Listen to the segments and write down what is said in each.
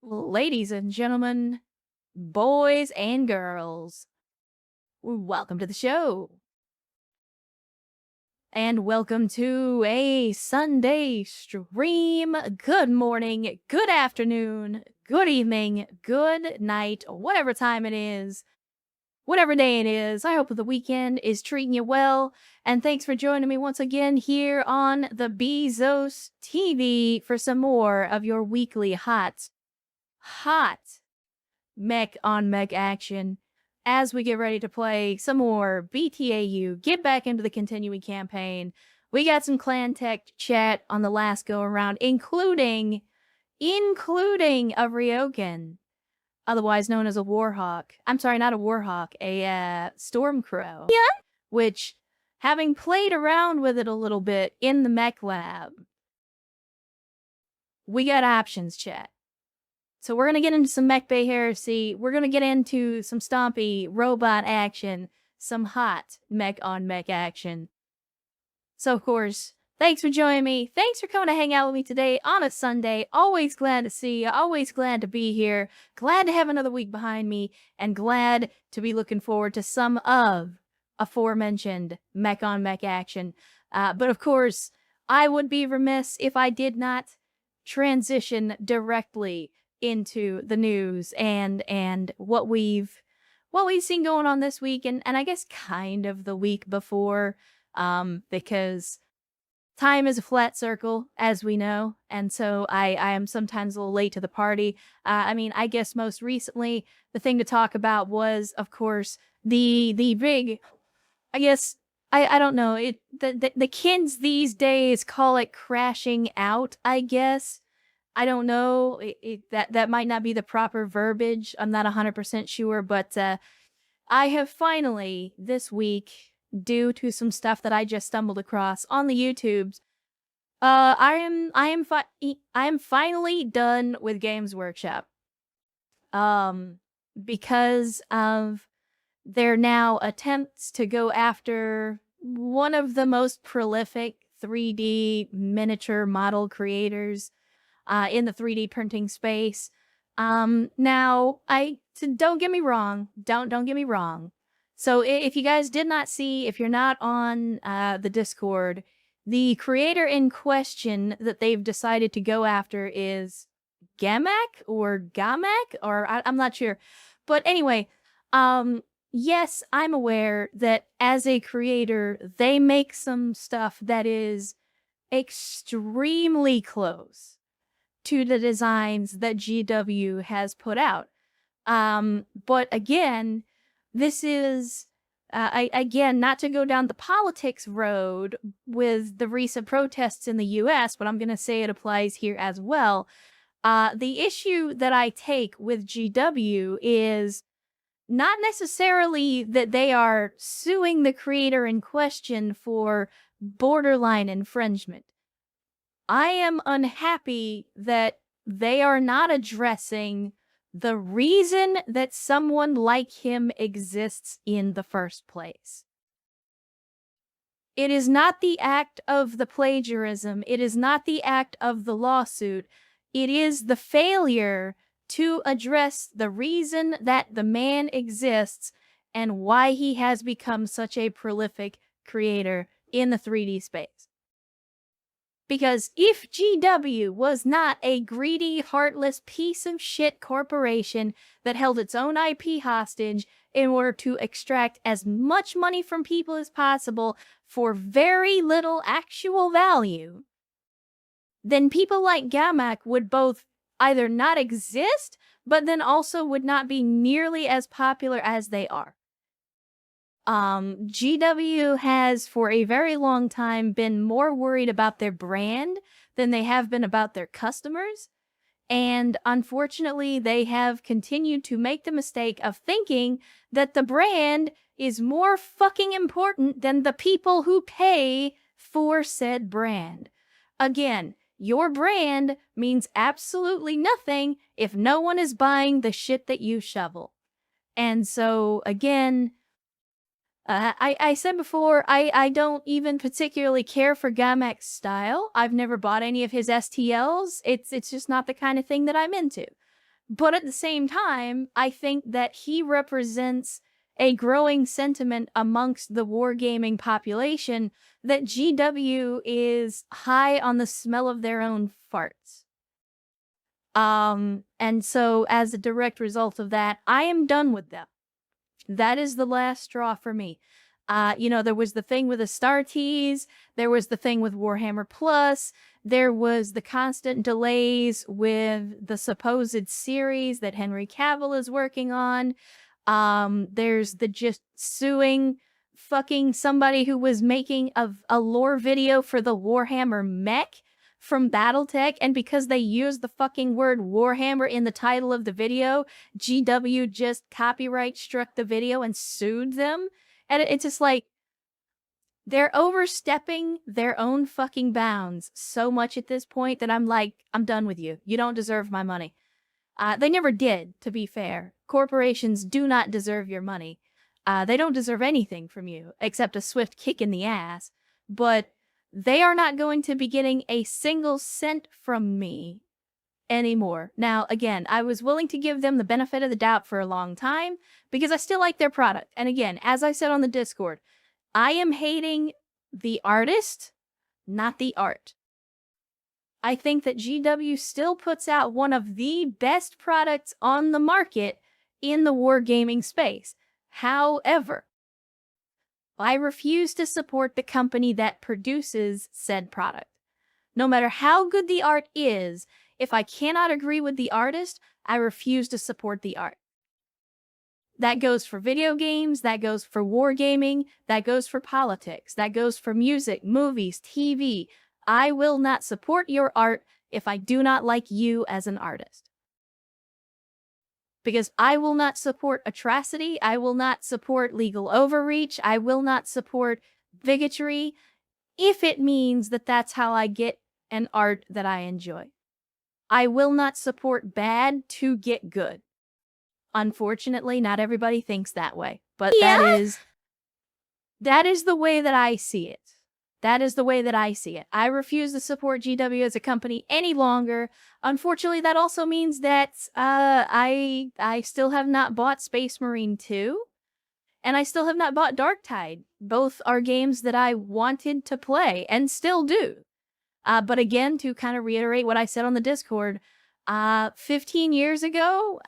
Ladies and gentlemen, boys and girls, welcome to the show. And welcome to a Sunday stream. Good morning, good afternoon, good evening, good night, whatever time it is, whatever day it is. I hope the weekend is treating you well. And thanks for joining me once again here on the Bezos TV for some more of your weekly hot mech on mech action as we get ready to play some more BTAU, get back into the continuing campaign. We got some clan tech chat on the last go around, including a Ryokan, otherwise known as a Warhawk. I'm sorry, not a Warhawk, a Stormcrow. Yeah. Which, having played around with it a little bit in the mech lab, we got options, chat. So we're going to get into some mech bay heresy. We're going to get into some stompy robot action, some hot mech on mech action. So, of course, thanks for joining me. Thanks for coming to hang out with me today on a Sunday. Always glad to see you. Always glad to be here. Glad to have another week behind me. And glad to be looking forward to some of aforementioned mech on mech action. But, of course, I would be remiss if I did not transition directly into the news and what we've seen going on this week and I guess kind of the week before, because time is a flat circle, as we know, and so I am sometimes a little late to the party. I mean, I guess most recently the thing to talk about was, of course, the big, I guess, I don't know, the kids these days call it crashing out, I guess. I don't know, that might not be the proper verbiage. I'm not 100% sure, but I have finally, this week, due to some stuff that I just stumbled across on the YouTubes, I am finally done with Games Workshop. Because of their now attempts to go after one of the most prolific 3D miniature model creators in the 3D printing space. Now, don't get me wrong. Don't get me wrong. So if you guys did not see, if you're not on the Discord, the creator in question that they've decided to go after is Gamak or Gamak, or I'm not sure. But anyway, yes, I'm aware that as a creator, they make some stuff that is extremely close to the designs that GW has put out. But again, this is, again, not to go down the politics road with the recent protests in the US, but I'm going to say it applies here as well. The issue that I take with GW is not necessarily that they are suing the creator in question for borderline infringement. I am unhappy that they are not addressing the reason that someone like him exists in the first place. It is not the act of the plagiarism. It is not the act of the lawsuit. It is the failure to address the reason that the man exists and why he has become such a prolific creator in the 3D space. Because if GW was not a greedy, heartless piece of shit corporation that held its own IP hostage in order to extract as much money from people as possible for very little actual value, then people like Gamak would both either not exist, but then also would not be nearly as popular as they are. GW has for a very long time been more worried about their brand than they have been about their customers. And unfortunately, they have continued to make the mistake of thinking that the brand is more fucking important than the people who pay for said brand. Again, your brand means absolutely nothing if no one is buying the shit that you shovel. And so, again, I said before, I don't even particularly care for Gamak's style. I've never bought any of his STLs. It's just not the kind of thing that I'm into. But at the same time, I think that he represents a growing sentiment amongst the wargaming population that GW is high on the smell of their own farts. And so as a direct result of that, I am done with them. That is the last straw for me. There was the thing with the Star Teas, there was the thing with Warhammer Plus, there was the constant delays with the supposed series that Henry Cavill is working on. There's the just suing fucking somebody who was making a lore video for the Warhammer mech from Battletech, and because they used the fucking word Warhammer in the title of the video, GW just copyright struck the video and sued them. And it's just like, they're overstepping their own fucking bounds so much at this point that I'm like, I'm done with you. You don't deserve my money. They never did, to be fair. Corporations do not deserve your money. They don't deserve anything from you, except a swift kick in the ass. But they are not going to be getting a single cent from me anymore. Now, again, I was willing to give them the benefit of the doubt for a long time because I still like their product. And again, as I said on the Discord, I am hating the artist, not the art. I think that GW still puts out one of the best products on the market in the wargaming space. However, I refuse to support the company that produces said product. No matter how good the art is, if I cannot agree with the artist, I refuse to support the art. That goes for video games, that goes for wargaming, that goes for politics, that goes for music, movies, TV. I will not support your art if I do not like you as an artist. Because I will not support atrocity, I will not support legal overreach, I will not support bigotry if it means that that's how I get an art that I enjoy. I will not support bad to get good. Unfortunately, not everybody thinks that way, but that is the way that I see it. That is the way that I see it. I refuse to support GW as a company any longer. Unfortunately, that also means that I still have not bought Space Marine 2, and I still have not bought Darktide. Both are games that I wanted to play, and still do. But again, to kind of reiterate what I said on the Discord, 15 years ago,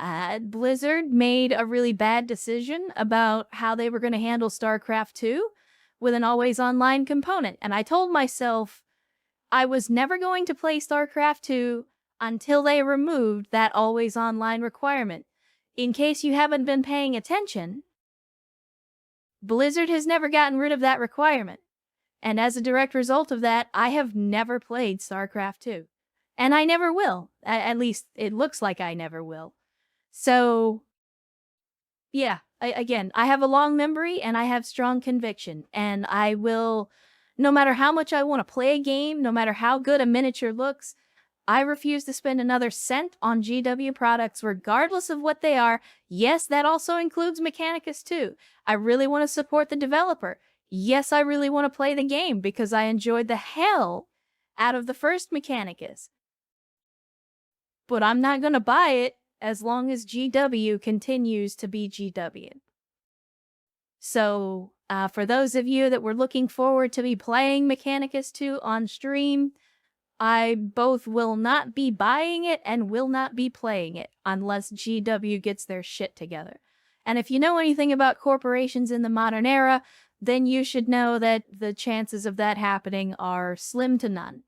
Blizzard made a really bad decision about how they were going to handle StarCraft 2 with an always online component. And I told myself I was never going to play StarCraft 2 until they removed that always online requirement. In case you haven't been paying attention, Blizzard has never gotten rid of that requirement. And as a direct result of that, I have never played StarCraft 2. And I never will. At least it looks like I never will. So, yeah, again, I have a long memory and I have strong conviction. And I will, no matter how much I want to play a game, no matter how good a miniature looks, I refuse to spend another cent on GW products, regardless of what they are. Yes, that also includes Mechanicus too. I really want to support the developer. Yes, I really want to play the game because I enjoyed the hell out of the first Mechanicus. But I'm not going to buy it as long as GW continues to be GW. So, for those of you that were looking forward to be playing Mechanicus 2 on stream, I both will not be buying it and will not be playing it unless GW gets their shit together. And if you know anything about corporations in the modern era, then you should know that the chances of that happening are slim to none.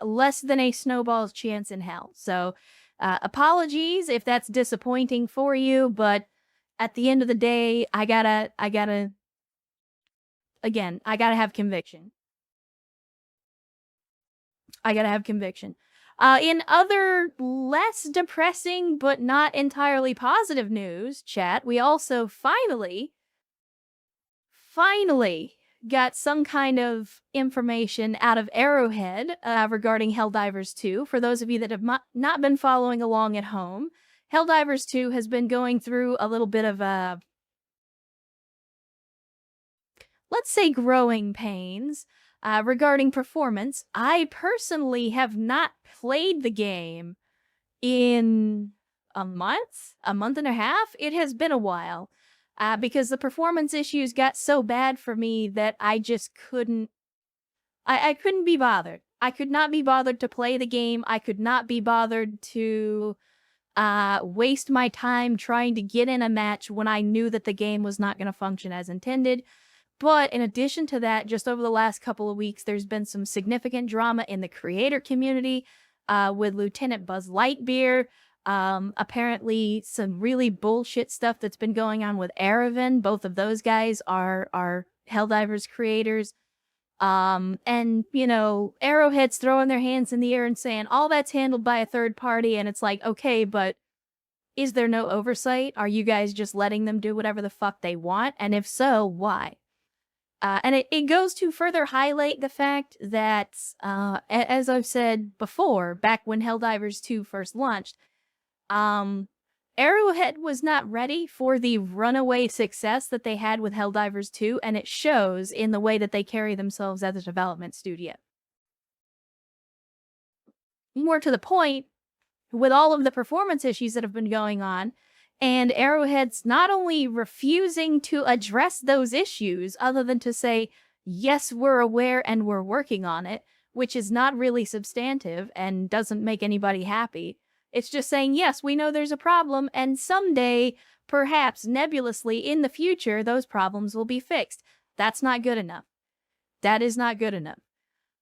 Less than a snowball's chance in hell. So, apologies if that's disappointing for you, but at the end of the day, I gotta have conviction. I gotta have conviction. In other less depressing but not entirely positive news, chat, we also finally got some kind of information out of Arrowhead regarding Helldivers 2. For those of you that have not been following along at home, Helldivers 2 has been going through a little bit of a, let's say, growing pains regarding performance. I personally have not played the game in, a month and a half. It has been a while because the performance issues got so bad for me that I just couldn't. I couldn't be bothered. I could not be bothered to play the game. I could not be bothered to waste my time trying to get in a match when I knew that the game was not going to function as intended. But in addition to that, just over the last couple of weeks, there's been some significant drama in the creator community with Lieutenant Buzz Lightyear. Apparently, some really bullshit stuff that's been going on with Aravan. Both of those guys are Helldivers creators. And, you know, Arrowhead's throwing their hands in the air and saying, all that's handled by a third party. And it's like, okay, but is there no oversight? Are you guys just letting them do whatever the fuck they want? And if so, why? And it goes to further highlight the fact that, as I've said before, back when Helldivers 2 first launched, Arrowhead was not ready for the runaway success that they had with Helldivers 2, and it shows in the way that they carry themselves as a development studio. More to the point, with all of the performance issues that have been going on, and Arrowhead's not only refusing to address those issues other than to say, yes, we're aware and we're working on it, which is not really substantive and doesn't make anybody happy. It's just saying, yes, we know there's a problem, and someday, perhaps nebulously in the future, those problems will be fixed. That's not good enough. That is not good enough.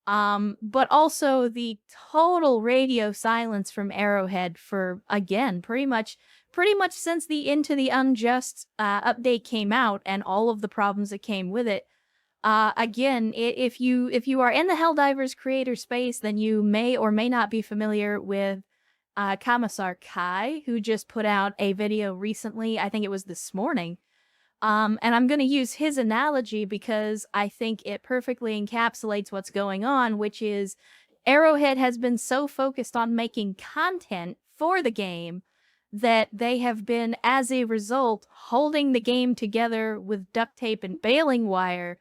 But also the total radio silence from Arrowhead for, again, pretty much since the Into the Unjust update came out and all of the problems that came with it. Again, if you are in the Helldivers creator space, then you may or may not be familiar with Commissar Kai, who just put out a video recently. I think it was this morning. And I'm going to use his analogy because I think it perfectly encapsulates what's going on, which is Arrowhead has been so focused on making content for the game that they have been, as a result, holding the game together with duct tape and baling wire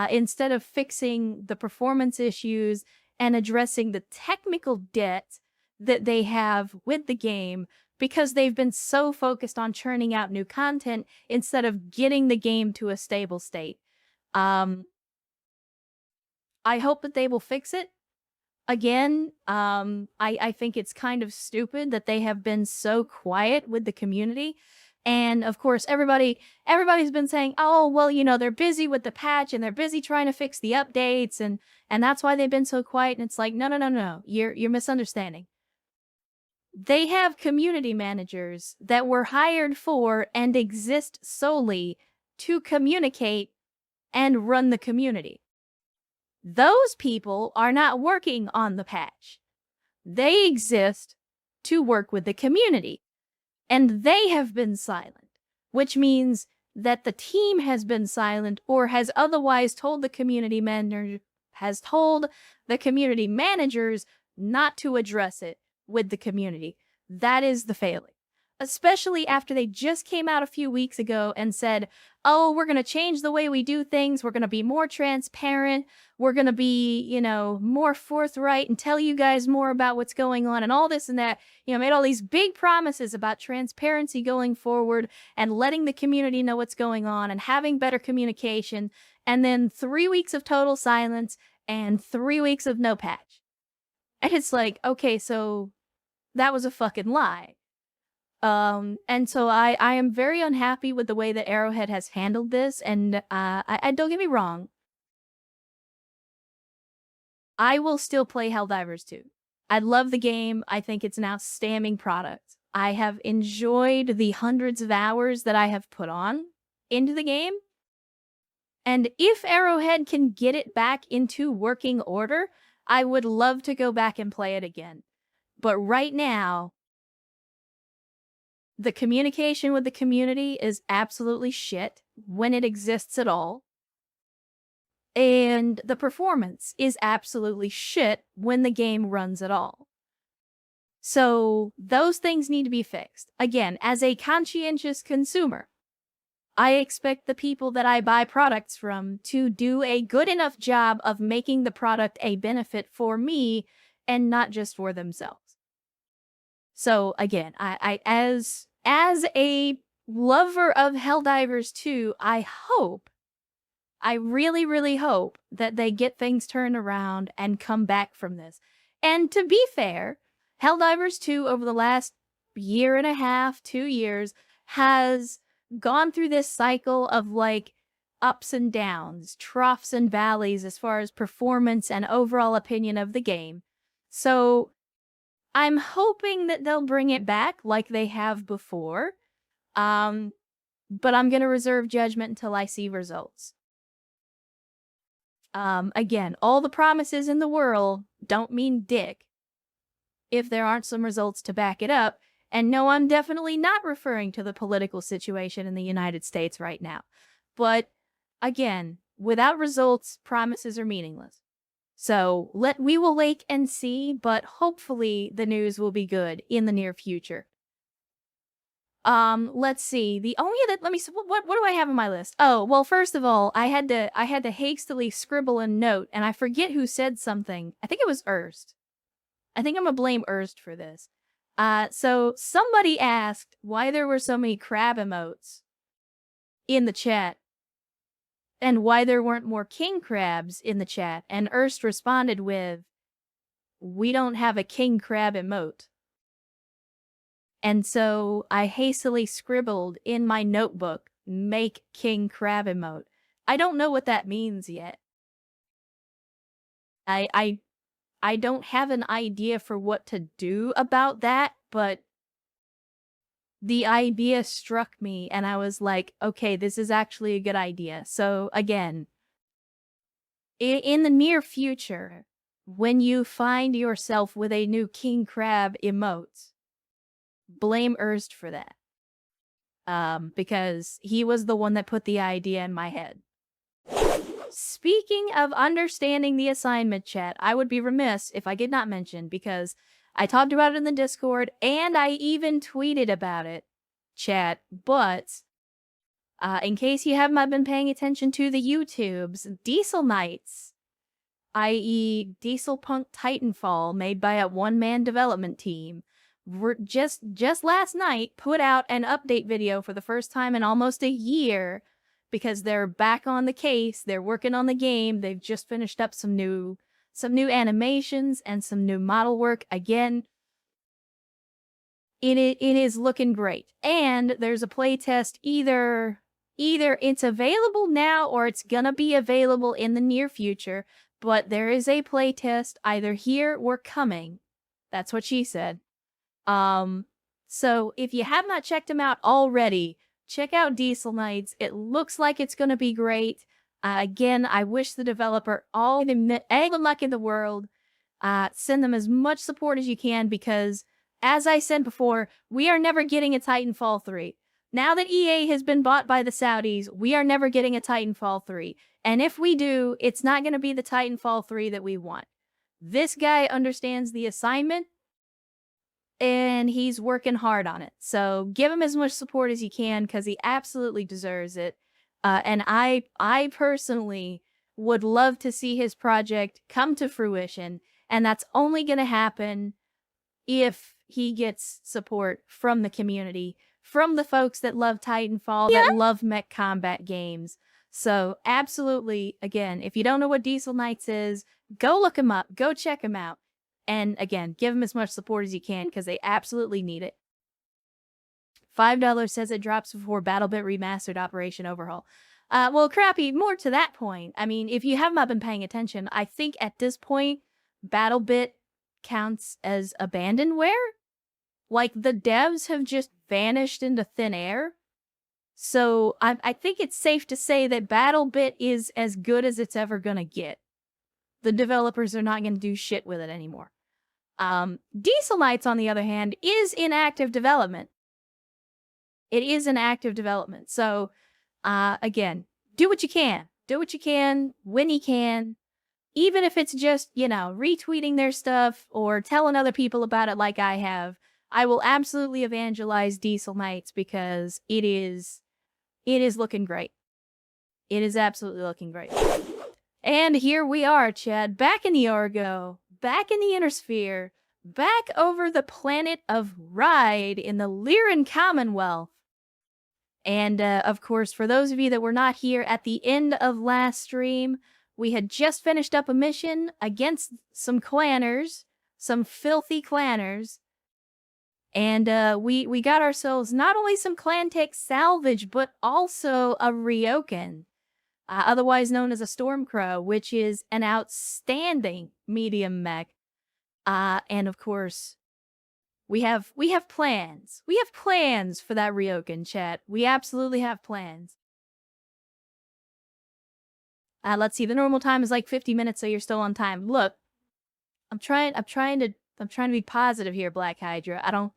instead of fixing the performance issues and addressing the technical debt that they have with the game, because they've been so focused on churning out new content instead of getting the game to a stable state. I hope that they will fix it. Again, I think it's kind of stupid that they have been so quiet with the community. And of course, everybody's been saying, oh, well, you know, they're busy with the patch and they're busy trying to fix the updates, and that's why they've been so quiet. And it's like, no. You're misunderstanding. They have community managers that were hired for and exist solely to communicate and run the community. Those people are not working on the patch. They exist to work with the community. And they have been silent, which means that the team has been silent or has otherwise told the community managers not to address it with the community. That is the failing. Especially after they just came out a few weeks ago and said, oh, we're going to change the way we do things. We're going to be more transparent. We're going to be, you know, more forthright and tell you guys more about what's going on and all this and that. You know, made all these big promises about transparency going forward and letting the community know what's going on and having better communication. And then 3 weeks of total silence and 3 weeks of no patch. And it's like, okay, so that was a fucking lie. And so I am very unhappy with the way that Arrowhead has handled this, and I don't get me wrong, I will still play Helldivers 2. I love the game. I think it's an outstanding product. I have enjoyed the hundreds of hours that I have put on into the game. And if Arrowhead can get it back into working order, I would love to go back and play it again. But right now, the communication with the community is absolutely shit when it exists at all. And the performance is absolutely shit when the game runs at all. So those things need to be fixed. Again, as a conscientious consumer, I expect the people that I buy products from to do a good enough job of making the product a benefit for me and not just for themselves. So again, I as a lover of Helldivers 2, I really, really hope that they get things turned around and come back from this. And to be fair, Helldivers 2 over the last year and a half, 2 years, has gone through this cycle of like ups and downs, troughs and valleys as far as performance and overall opinion of the game. So I'm hoping that they'll bring it back like they have before. But I'm going to reserve judgment until I see results. Again, all the promises in the world don't mean dick if there aren't some results to back it up. And no, I'm definitely not referring to the political situation in the United States right now. But again, without results, promises are meaningless. So we will wait and see, but hopefully the news will be good in the near future. Let's see. The only that let me what do I have on my list? Oh, well, first of all, I had to hastily scribble a note, and I forget who said something. I think it was Erst. I think I'm gonna blame Erst for this. So somebody asked why there were so many crab emotes in the chat, and why there weren't more king crabs in the chat, and Erst responded with, "We don't have a king crab emote." And so I hastily scribbled in my notebook, "Make king crab emote." I don't know what that means yet. I don't have an idea for what to do about that, but the idea struck me and I was like, okay, this is actually a good idea. So again, in the near future, when you find yourself with a new king crab emote, blame Erst for that. Because he was the one that put the idea in my head. Speaking of understanding the assignment, chat, I would be remiss if I did not mention, because I talked about it in the Discord and I even tweeted about it, chat, but in case you haven't been paying attention to the YouTubes, Diesel Knights, i.e. Diesel Punk Titanfall, made by a one-man development team, were just last night put out an update video for the first time in almost a year, because they're back on the case, they're working on the game, they've just finished up some new animations and some new model work. Again, it is looking great. And there's a playtest, either it's available now or it's gonna be available in the near future, but there is a playtest either here or coming. That's what she said. So if you have not checked them out already, check out Diesel Knights. It looks like it's going to be great. Again, I wish the developer all the luck in the world. Send them as much support as you can, because, as I said before, we are never getting a Titanfall 3. Now that EA has been bought by the Saudis, we are never getting a Titanfall 3. And if we do, it's not going to be the Titanfall 3 that we want. This guy understands the assignment, and he's working hard on it. So give him as much support as you can, because he absolutely deserves it. And I personally would love to see his project come to fruition, and that's only going to happen if he gets support from the community, from the folks that love Titanfall, that love mech combat games. So absolutely, again, if you don't know what Diesel Knights is, go look him up, go check him out. And again, give them as much support as you can, because they absolutely need it. $5 says it drops before BattleBit Remastered Operation Overhaul. Well, crappy, more to that point. I mean, if you have not been paying attention, I think at this point, BattleBit counts as abandonware. Like, the devs have just vanished into thin air. So I think it's safe to say that BattleBit is as good as it's ever gonna get. The developers are not gonna do shit with it anymore. Diesel Knights, on the other hand, is in active development. It is in active development. So, again, do what you can. Do what you can when you can. Even if it's just, retweeting their stuff or telling other people about it like I have. I will absolutely evangelize Diesel Knights, because it is looking great. It is absolutely looking great. And here we are, Chad, back in the Argo, back in the Inner Sphere, back over the planet of Ride in the Lyran Commonwealth. And of course, for those of you that were not here at the end of last stream, we had just finished up a mission against some clanners, some filthy clanners. And we got ourselves not only some clan tech salvage, but also a Ryokan, otherwise known as a Stormcrow, which is an outstanding medium mech. And of course, we have plans. We have plans for that Ryokan, chat. We absolutely have plans. Let's see. The normal time is like 50 minutes, so you're still on time. Look, I'm trying to be positive here, Black Hydra.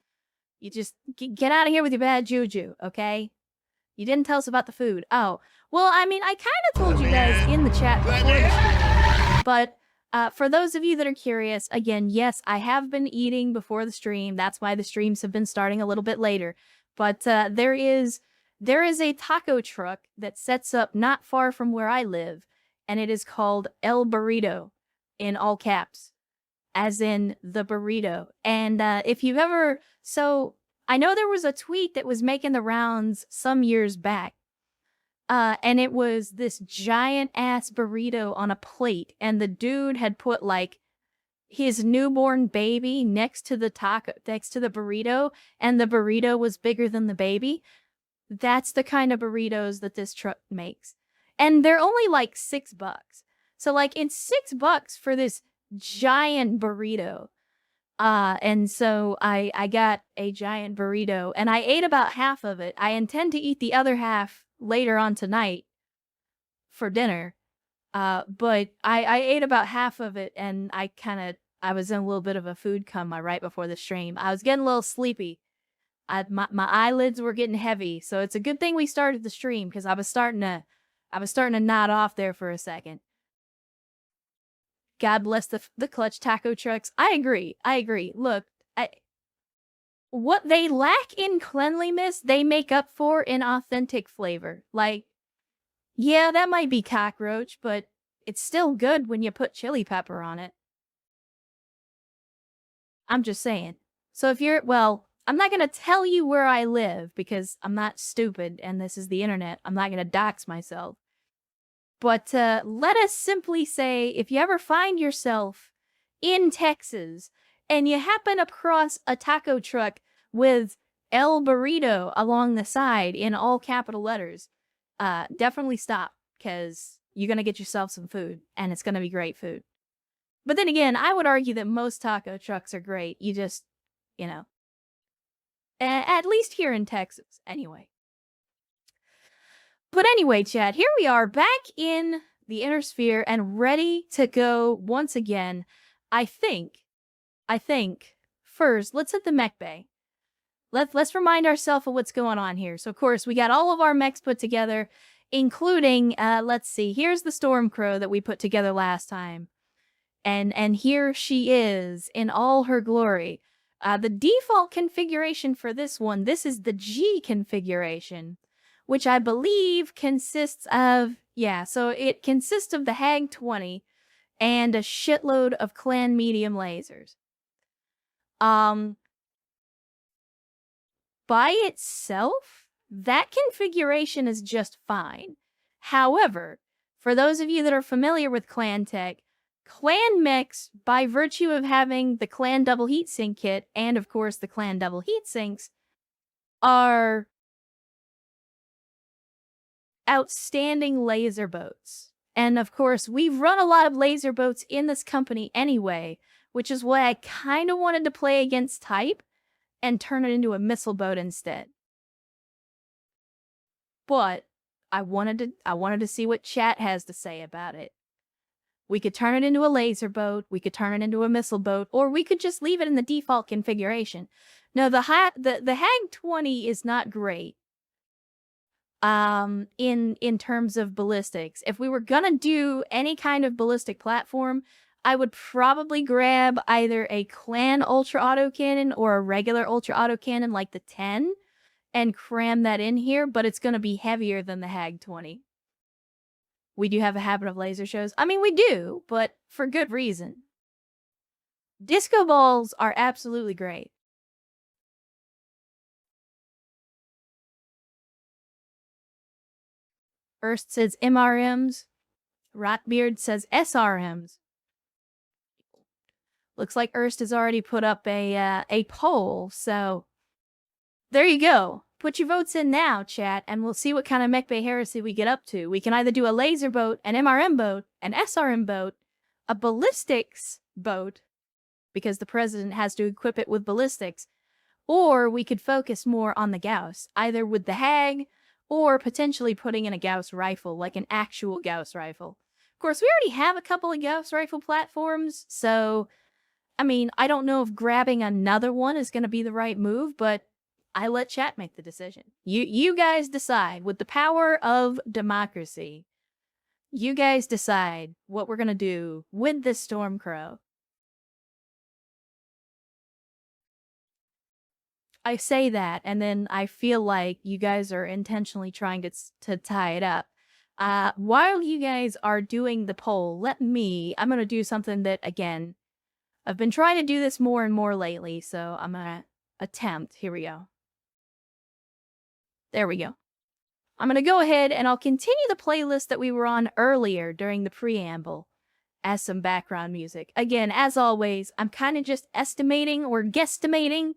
You just get out of here with your bad juju, okay? You didn't tell us about the food. Oh, well, I mean, I kind of told you guys in the chat before the stream, but for those of you that are curious, again, yes, I have been eating before the stream. That's why the streams have been starting a little bit later. But there is a taco truck that sets up not far from where I live, and it is called El Burrito in all caps, as in the burrito. And if you've ever... So, I know there was a tweet that was making the rounds some years back. And it was this giant-ass burrito on a plate. And the dude had put, like, his newborn baby next to the burrito. And the burrito was bigger than the baby. That's the kind of burritos that this truck makes. And they're only, like, $6. So, like, it's $6 for this giant burrito. And so I got a giant burrito and I ate about half of it. I intend to eat the other half later on tonight for dinner. But I ate about half of it and I was in a little bit of a food coma right before the stream. I was getting a little sleepy. My eyelids were getting heavy. So it's a good thing we started the stream because I was starting to nod off there for a second. God bless the clutch taco trucks. I agree. Look, what they lack in cleanliness, they make up for in authentic flavor. Like, yeah, that might be cockroach, but it's still good when you put chili pepper on it. I'm just saying. So if I'm not going to tell you where I live because I'm not stupid and this is the internet. I'm not going to dox myself. But let us simply say, if you ever find yourself in Texas and you happen across a taco truck with El Burrito along the side in all capital letters, definitely stop because you're going to get yourself some food and it's going to be great food. But then again, I would argue that most taco trucks are great. You just, at least here in Texas, anyway. But anyway, chat, here we are back in the Inner Sphere and ready to go once again. I think, first, let's hit the mech bay. Let's remind ourselves of what's going on here. So, of course, we got all of our mechs put together, including, let's see, here's the Stormcrow that we put together last time. And here she is in all her glory. The default configuration for this one, this is the G configuration, which I believe consists of, so it consists of the Hag 20 and a shitload of clan medium lasers. By itself, that configuration is just fine. However, for those of you that are familiar with clan tech, clan mechs, by virtue of having the clan double heatsink kit and, of course, the clan double heatsinks, are outstanding laser boats. And of course, we've run a lot of laser boats in this company anyway, which is why I kind of wanted to play against type and turn it into a missile boat instead. But I wanted to see what chat has to say about it. We could turn it into a laser boat, we could turn it into a missile boat, or we could just leave it in the default configuration. Now, the Hag 20 is not great. In terms of ballistics. If we were gonna do any kind of ballistic platform, I would probably grab either a clan ultra autocannon or a regular ultra autocannon like the 10 and cram that in here, but it's gonna be heavier than the Hag 20. We do have a habit of laser shows. I mean, we do, but for good reason. Disco balls are absolutely great. Erst says MRMs. Rotbeard says SRMs. Looks like Erst has already put up a poll, so there you go. Put your votes in now, chat, and we'll see what kind of mech bay heresy we get up to. We can either do a laser boat, an MRM boat, an SRM boat, a ballistics boat, because the president has to equip it with ballistics, or we could focus more on the Gauss, either with the Hag or potentially putting in a Gauss rifle, like an actual Gauss rifle. Of course, we already have a couple of Gauss rifle platforms, so I mean, I don't know if grabbing another one is going to be the right move, but I let chat make the decision. You guys decide. With the power of democracy, you guys decide what we're going to do with this Stormcrow. I say that, and then I feel like you guys are intentionally trying to tie it up. While you guys are doing the poll, I'm going to do something that, again, I've been trying to do this more and more lately, so I'm going to attempt. Here we go. There we go. I'm going to go ahead and I'll continue the playlist that we were on earlier during the preamble as some background music. Again, as always, I'm kind of just estimating or guesstimating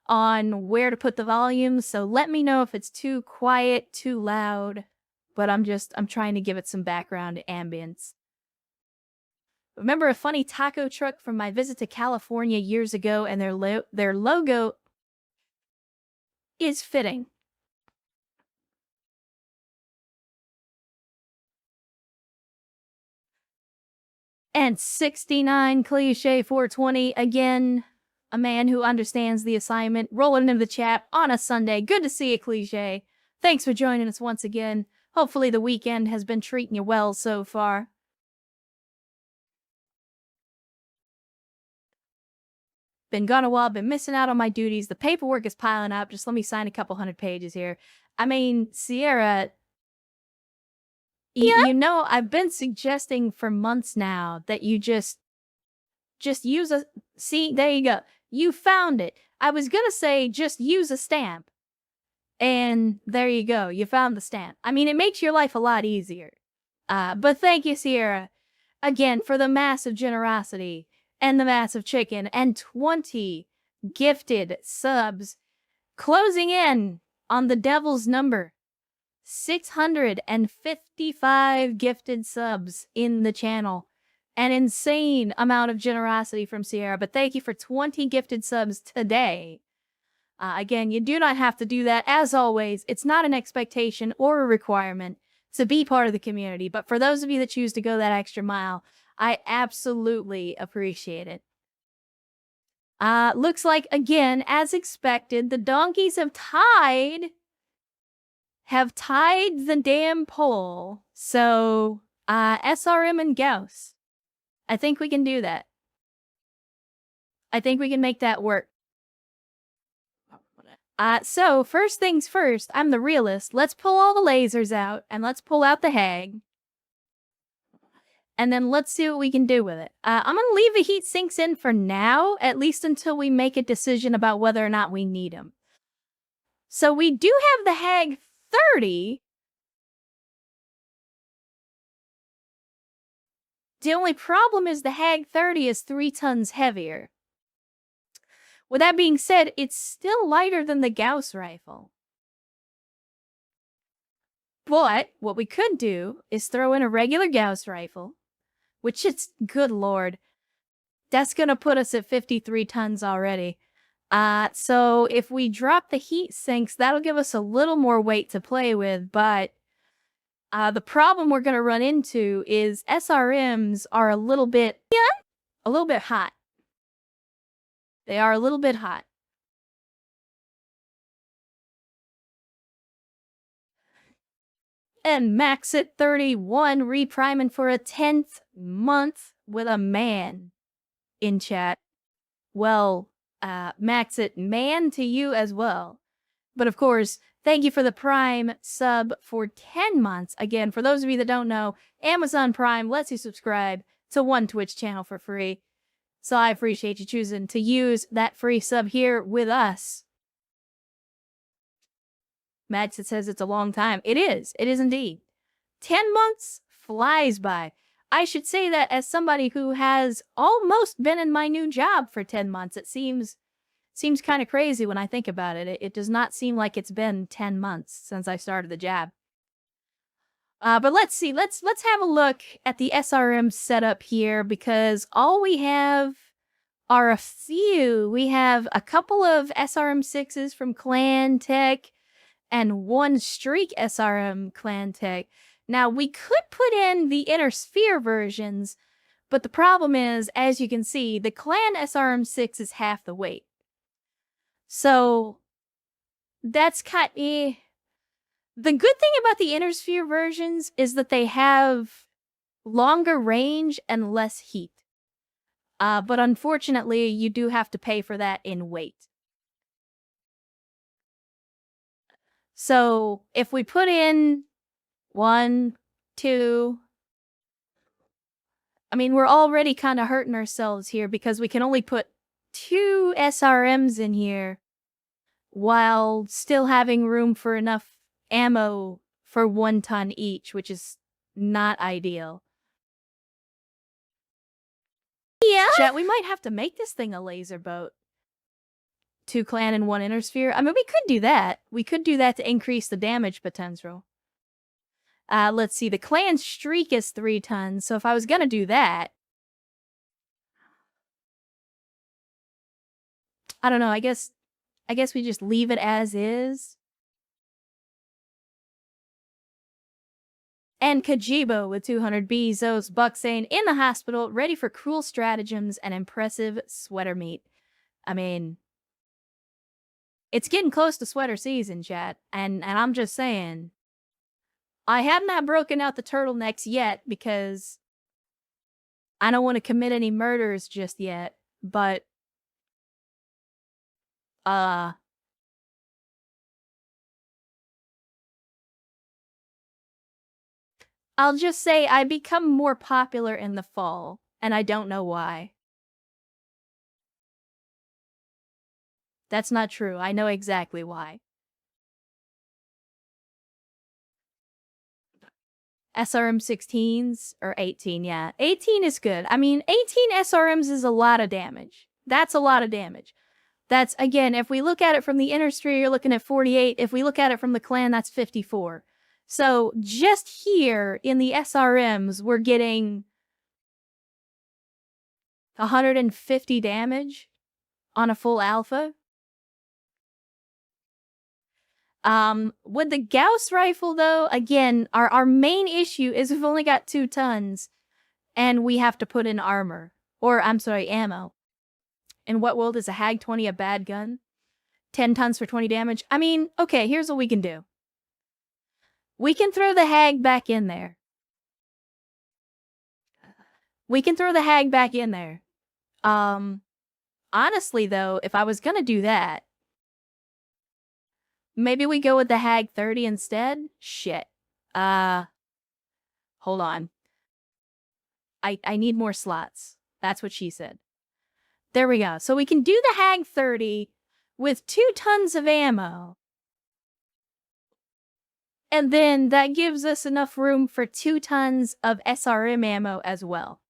on where to put the volume, so let me know if it's too quiet, too loud, but I'm trying to give it some background ambience. Remember a funny taco truck from my visit to California years ago, and their logo is fitting. And 69 Cliche 420, again, a man who understands the assignment, rolling into the chat on a Sunday. Good to see you, Cliche. Thanks for joining us once again. Hopefully the weekend has been treating you well so far. Been gone a while, been missing out on my duties. The paperwork is piling up. Just let me sign a couple 100 pages here. I mean, Sierra, you know, I've been suggesting for months now that you just use a... See, there you go. You found it. I was gonna say just use a stamp. And there you go. You found the stamp. I mean, it makes your life a lot easier. But thank you, Sierra, again, for the massive generosity and the massive chicken and 20 gifted subs, closing in on the devil's number. 655 gifted subs in the channel. An insane amount of generosity from Sierra, but thank you for 20 gifted subs today. Again, you do not have to do that. As always, it's not an expectation or a requirement to be part of the community, but for those of you that choose to go that extra mile, I absolutely appreciate it. Looks like, again, as expected, the donkeys have tied the damn poll. So, SRM and Gauss. I think we can do that. I think we can make that work. So, first things first, I'm the realist. Let's pull all the lasers out, and let's pull out the Hag. And then let's see what we can do with it. I'm going to leave the heat sinks in for now, at least until we make a decision about whether or not we need them. So we do have the Hag 30. The only problem is the Hag 30 is 3 tons heavier. With that being said, it's still lighter than the Gauss rifle. But what we could do is throw in a regular Gauss rifle, which it's, good lord, that's going to put us at 53 tons already. So if we drop the heat sinks, that'll give us a little more weight to play with, but the problem we're going to run into is SRMs are a little bit hot. They are a little bit hot. And max at 31, repriming for a 10th month with a man in chat. Well, max it man to you as well. But of course, thank you for the Prime sub for 10 months. Again, for those of you that don't know, Amazon Prime lets you subscribe to one Twitch channel for free. So I appreciate you choosing to use that free sub here with us. Madsen says it's a long time. It is. It is indeed. 10 months flies by. I should say that as somebody who has almost been in my new job for 10 months, it seems kind of crazy when I think about it. It does not seem like it's been 10 months since I started the job. But let's see. Let's have a look at the SRM setup here, because all we have are a few. We have a couple of SRM 6s from Clan Tech and one Streak SRM Clan Tech. Now, we could put in the Inner Sphere versions, but the problem is, as you can see, the Clan SRM 6 is half the weight. So, that's kind of... The good thing about the Inner Sphere versions is that they have longer range and less heat. But unfortunately, you do have to pay for that in weight. So if we put in 1, 2... I mean, we're already kind of hurting ourselves here because we can only put 2 SRMs in here while still having room for enough ammo for 1 ton each, which is not ideal. Yeah. Chat, we might have to make this thing a laser boat. 2 clan and 1 inner sphere. I mean, we could do that. We could do that to increase the damage potential. Let's see. The clan streak is 3 tons. So if I was gonna do that, I don't know. I guess we just leave it as is. And Kajibo with 200 Bezos, Buck saying, in the hospital, ready for cruel stratagems and impressive sweater meat. I mean, it's getting close to sweater season, chat. And I'm just saying, I have not broken out the turtlenecks yet because I don't want to commit any murders just yet. But, I'll just say I become more popular in the fall, and I don't know why. That's not true. I know exactly why. SRM 16s or 18, yeah. 18 is good. I mean, 18 SRMs is a lot of damage. That's a lot of damage. That's, again, if we look at it from the inner sphere, you're looking at 48. If we look at it from the clan, that's 54. So just here in the SRMs, we're getting 150 damage on a full alpha. With the Gauss rifle, though, again, our main issue is we've only got 2 tons, and we have to put in armor. Or, I'm sorry, ammo. In what world is a Hag 20 a bad gun? 10 tons for 20 damage? I mean, okay, here's what we can do. We can throw the Hag back in there. Honestly, though, if I was gonna do that, maybe we go with the Hag 30 instead? Shit. Hold on. I need more slots. That's what she said. There we go. So we can do the Hag 30 with 2 tons of ammo. And then that gives us enough room for 2 tons of SRM ammo as well.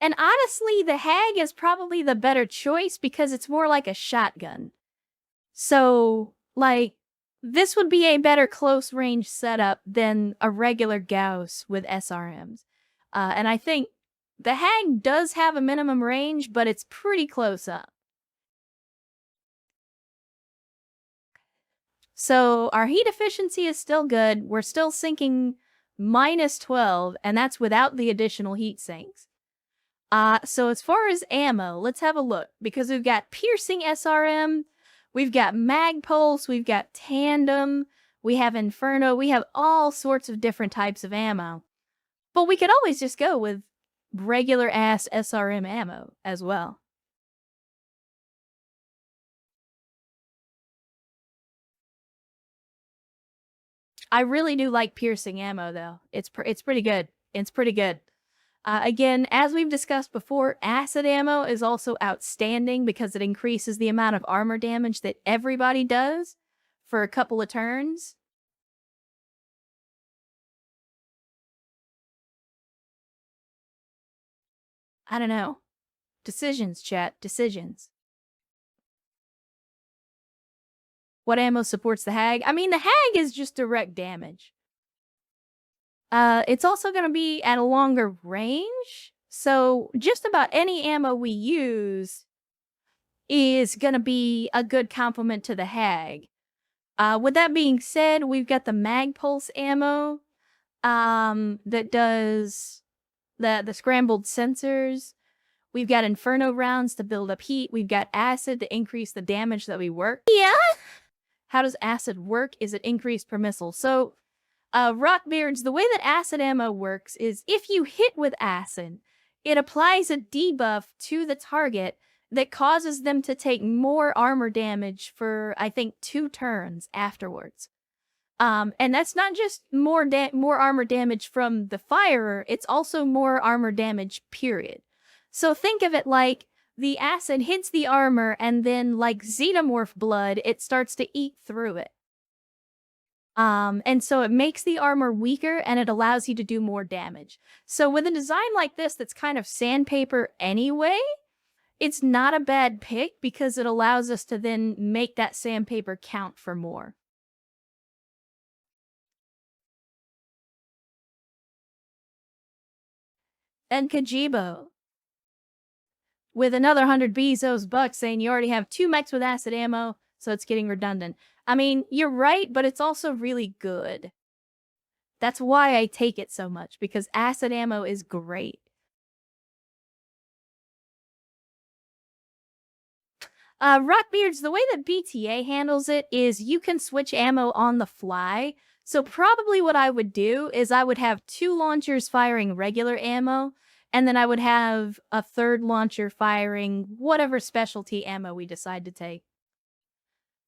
And honestly, the Hag is probably the better choice because it's more like a shotgun. So, like, this would be a better close range setup than a regular Gauss with SRMs. And I think the Hag does have a minimum range, but it's pretty close up. So our heat efficiency is still good. We're still sinking -12, and that's without the additional heat sinks. So as far as ammo, let's have a look. Because we've got piercing SRM, we've got mag pulse, we've got tandem, we have inferno, we have all sorts of different types of ammo. But we could always just go with regular ass SRM ammo as well. I really do like piercing ammo though. It's pretty good. It's pretty good. Again, as we've discussed before, acid ammo is also outstanding because it increases the amount of armor damage that everybody does for a couple of turns. I don't know. Decisions, chat. Decisions. What ammo supports the Hag? I mean, the Hag is just direct damage. It's also going to be at a longer range. So just about any ammo we use is going to be a good complement to the Hag. With that being said, we've got the Mag Pulse ammo that does the scrambled sensors. We've got Inferno rounds to build up heat. We've got acid to increase the damage that we work. Yeah? How does acid work? Is it increased per missile? So, Rockbeards, the way that acid ammo works is if you hit with acid, it applies a debuff to the target that causes them to take more armor damage for, I think, 2 turns afterwards. And that's not just more armor damage from the firer, it's also more armor damage, period. So think of it like the acid hits the armor and then like xenomorph blood, it starts to eat through it. And so it makes the armor weaker and it allows you to do more damage. So with a design like this that's kind of sandpaper anyway, it's not a bad pick because it allows us to then make that sandpaper count for more. And Kajibo, with another 100 Bezos bucks saying you already have 2 mechs with acid ammo, so it's getting redundant. I mean, you're right, but it's also really good. That's why I take it so much, because acid ammo is great. Rockbeards, the way that BTA handles it is you can switch ammo on the fly. So probably what I would do is I would have 2 launchers firing regular ammo, and then I would have a 3rd launcher firing whatever specialty ammo we decide to take.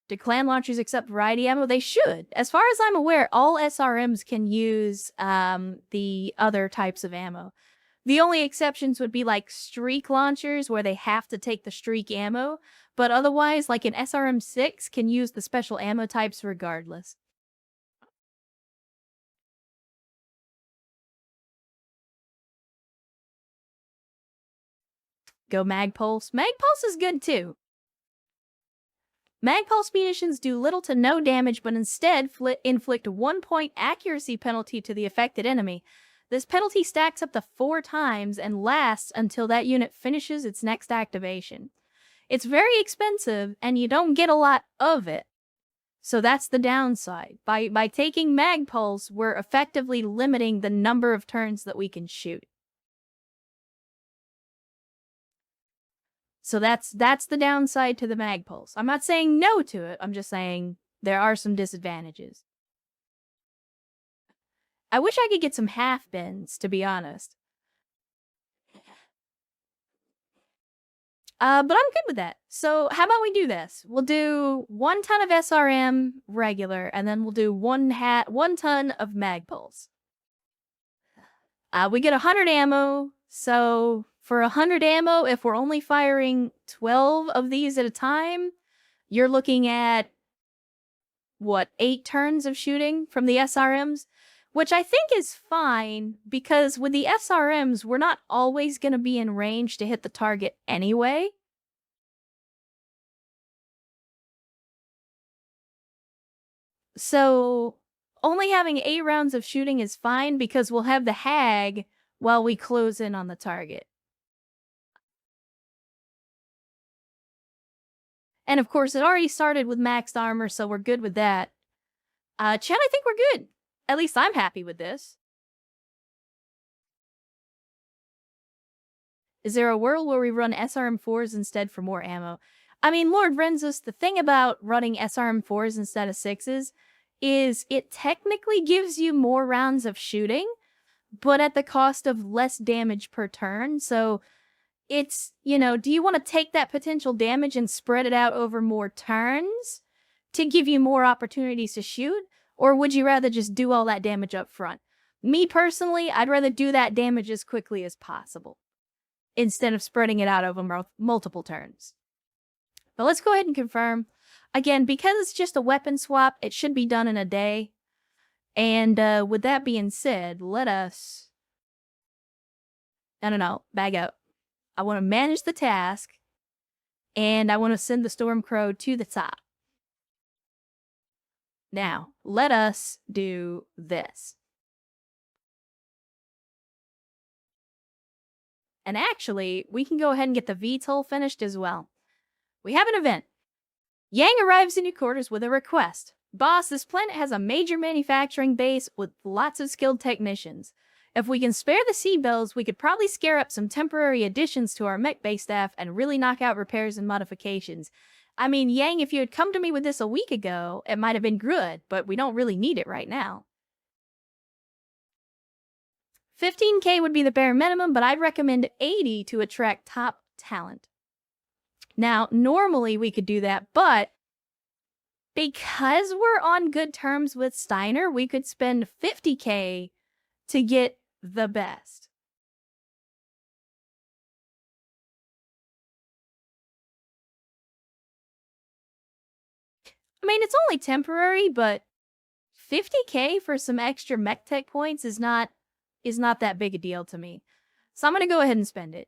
Do clan launchers accept variety ammo? They should. As far as I'm aware, all SRMs can use the other types of ammo. The only exceptions would be like streak launchers where they have to take the streak ammo, but otherwise, like an SRM-6 can use the special ammo types regardless. Go Magpulse. Magpulse is good too. Magpulse munitions do little to no damage, but instead inflict 1-point accuracy penalty to the affected enemy. This penalty stacks up to 4 times and lasts until that unit finishes its next activation. It's very expensive, and you don't get a lot of it. So that's the downside. By taking Magpulse, we're effectively limiting the number of turns that we can shoot. So that's the downside to the Magpulse. I'm not saying no to it, I'm just saying there are some disadvantages. I wish I could get some half bends, to be honest. But I'm good with that. So how about we do this? We'll do 1 ton of SRM regular, and then we'll do 1 ton of Magpulse. We get 100 ammo, so for 100 ammo, if we're only firing 12 of these at a time, you're looking at, what, 8 turns of shooting from the SRMs? Which I think is fine, because with the SRMs, we're not always going to be in range to hit the target anyway. So only having 8 rounds of shooting is fine, because we'll have the Hag while we close in on the target. And of course, it already started with maxed armor, so we're good with that. Chat, I think we're good. At least I'm happy with this. Is there a world where we run SRM4s instead for more ammo? I mean, Lord Renzus, the thing about running SRM4s instead of 6s is it technically gives you more rounds of shooting, but at the cost of less damage per turn. So it's, you know, do you want to take that potential damage and spread it out over more turns to give you more opportunities to shoot? Or would you rather just do all that damage up front? Me personally, I'd rather do that damage as quickly as possible instead of spreading it out over multiple turns. But let's go ahead and confirm. Again, because it's just a weapon swap, it should be done in a day. And with that being said, let us... No, bag out. I want to manage the task, and I want to send the Stormcrow to the top. Now, let us do this. And actually, we can go ahead and get the VTOL finished as well. We have an event. Yang arrives in your quarters with a request. Boss, this planet has a major manufacturing base with lots of skilled technicians. If we can spare the Seabells, we could probably scare up some temporary additions to our mech base staff and really knock out repairs and modifications. I mean, Yang, if you had come to me with this a week ago, it might have been good, but we don't really need it right now. 15K would be the bare minimum, but I'd recommend 80 to attract top talent. Now, normally we could do that, but because we're on good terms with Steiner, we could spend 50K to get the best. I mean, it's only temporary, but 50K for some extra mech tech points is not that big a deal to me. So I'm going to go ahead and spend it.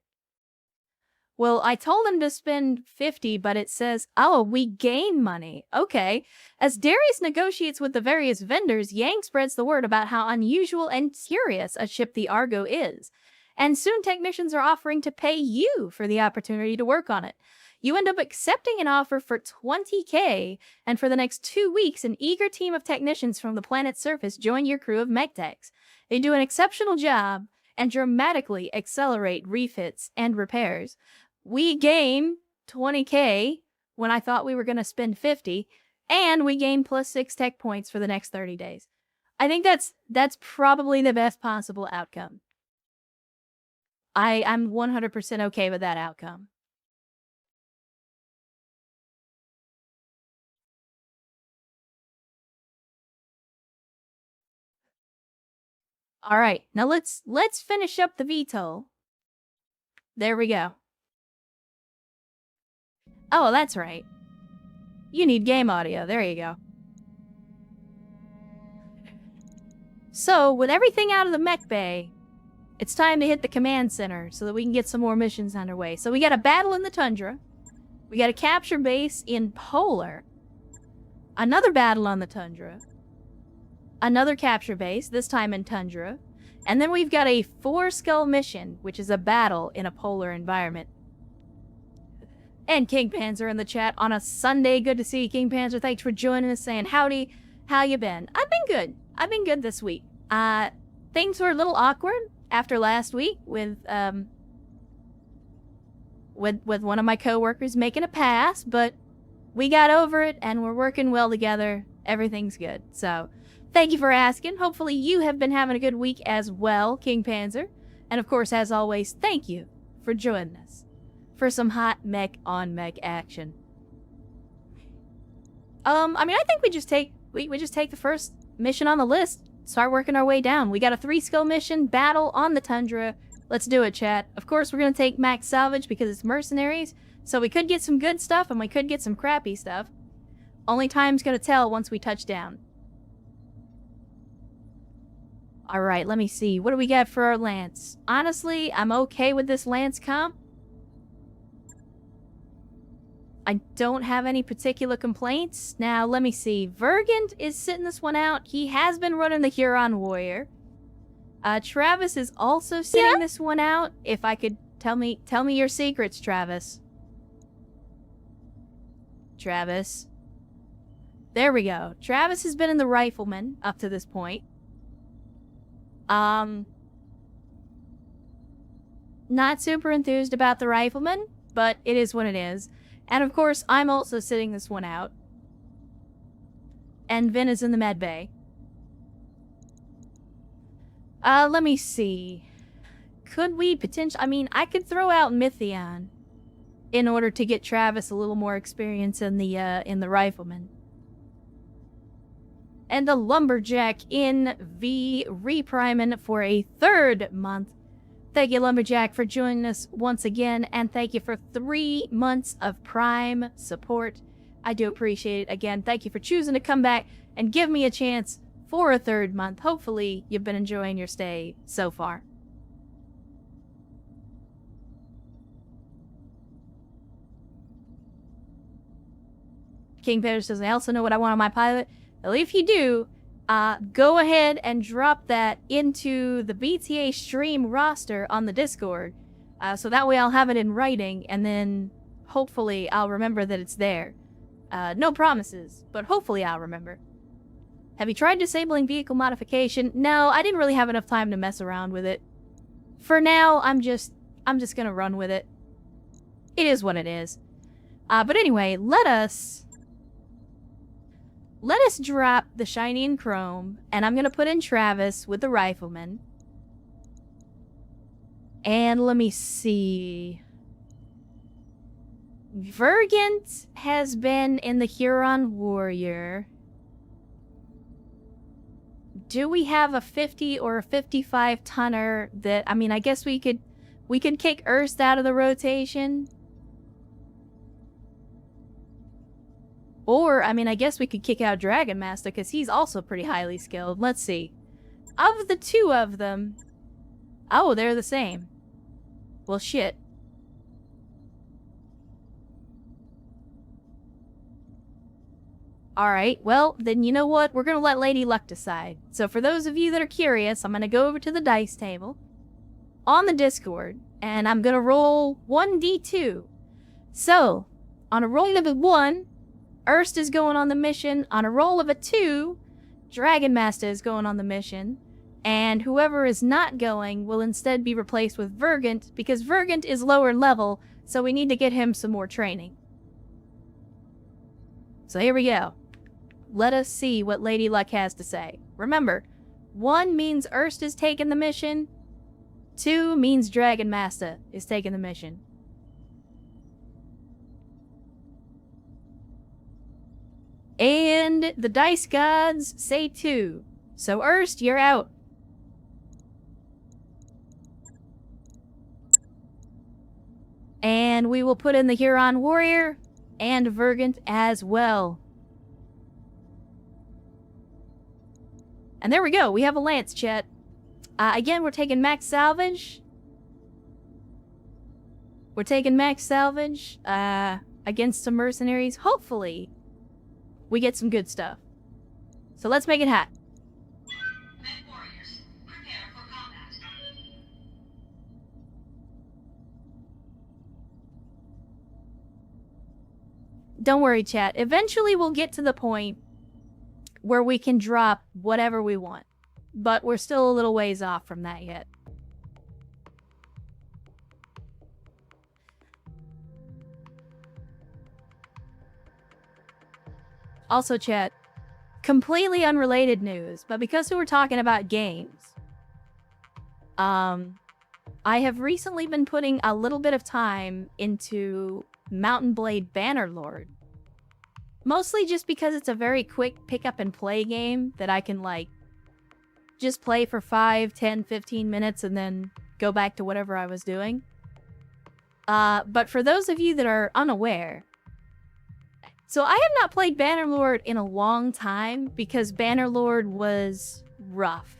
Well, I told him to spend 50, but it says, oh, we gain money. Okay. As Darius negotiates with the various vendors, Yang spreads the word about how unusual and curious a ship the Argo is. And soon technicians are offering to pay you for the opportunity to work on it. You end up accepting an offer for 20K, and for the next 2 weeks, an eager team of technicians from the planet's surface join your crew of mech techs. They do an exceptional job and dramatically accelerate refits and repairs. We gain 20K when I thought we were going to spend 50, and we gain plus 6 tech points for the next 30 days. I think that's probably the best possible outcome. I'm 100% okay with that outcome. All right, now let's finish up the VTOL. There we go. Oh, that's right. You need game audio. There you go. So, with everything out of the mech bay, it's time to hit the command center so that we can get some more missions underway. So we got a battle in the tundra. We got a capture base in Polar. Another battle on the tundra. Another capture base, this time in tundra. And then we've got a 4-skull mission, which is a battle in a polar environment. And King Panzer in the chat on a Sunday. Good to see you, King Panzer. Thanks for joining us, saying howdy. How you been? I've been good. I've been good this week. Things were a little awkward after last week with one of my coworkers making a pass, but we got over it and we're working well together. Everything's good. So, thank you for asking. Hopefully you have been having a good week as well, King Panzer. And of course, as always, thank you for joining us for some hot mech on mech action. I mean, I think we just take the first mission on the list, start working our way down. We got a 3-skill mission, battle on the tundra. Let's do it, chat. Of course, we're gonna take max salvage because it's mercenaries, so we could get some good stuff and we could get some crappy stuff. Only time's gonna tell once we touch down. Alright, let me see. What do we got for our Lance? Honestly, I'm okay with this Lance comp. I don't have any particular complaints. Now, let me see. Vergand is sitting this one out. He has been running the Huron Warrior. Travis is also sitting this one out. If I could tell me your secrets, Travis. Travis. There we go. Travis has been in the Rifleman up to this point. Not super enthused about the Rifleman, but it is what it is. And of course, I'm also sitting this one out. And Vin is in the med bay. Let me see. Could we potentially... I mean, I could throw out Mythion in order to get Travis a little more experience in the Rifleman. And the Lumberjack in V repriming for a 3rd month. Thank you, Lumberjack, for joining us once again, and thank you for 3 months of Prime support. I do appreciate it. Again, thank you for choosing to come back and give me a chance for a 3rd month. Hopefully, you've been enjoying your stay so far. King Peter says, I also know what I want on my pilot. Well, if you do, go ahead and drop that into the BTA stream roster on the Discord. So that way I'll have it in writing, and then hopefully I'll remember that it's there. No promises, but hopefully I'll remember. Have you tried disabling vehicle modification? No, I didn't really have enough time to mess around with it. For now, I'm just gonna run with it. It is what it is. But anyway, let us drop the shiny and chrome, and I'm gonna put in Travis with the rifleman. And let me see. Vergant has been in the Huron Warrior. Do we have a 50 or a 55 tonner that, I mean, I guess we could kick Erst out of the rotation? Or, I mean, I guess we could kick out Dragon Master, because he's also pretty highly skilled. Let's see. Of the 2 of them... Oh, they're the same. Well, shit. Alright, well, then you know what? We're gonna let Lady Luck decide. So for those of you that are curious, I'm gonna go over to the dice table on the Discord, and I'm gonna roll 1d2. So, on a roll of a 1, Erst is going on the mission. On a roll of a 2, Dragon Master is going on the mission. And whoever is not going will instead be replaced with Vergant, because Vergant is lower level, so we need to get him some more training. So here we go. Let us see what Lady Luck has to say. Remember, 1 means Erst is taking the mission. 2 means Dragon Master is taking the mission. And the dice gods say 2. So Erst, you're out. And we will put in the Huron Warrior and Vergant as well. And there we go. We have a Lance, chat. Again, we're taking max salvage. We're taking max salvage against some mercenaries. Hopefully, we get some good stuff. So let's make it hot. Men warriors, prepare for combat. Don't worry, chat. Eventually, we'll get to the point where we can drop whatever we want. But we're still a little ways off from that yet. Also, chat, completely unrelated news, but because we were talking about games, I have recently been putting a little bit of time into Mountain Blade Bannerlord. Mostly just because it's a very quick pick up and play game that I can, like, just play for 5, 10, 15 minutes and then go back to whatever I was doing. But for those of you that are unaware, so I have not played Bannerlord in a long time because Bannerlord was rough.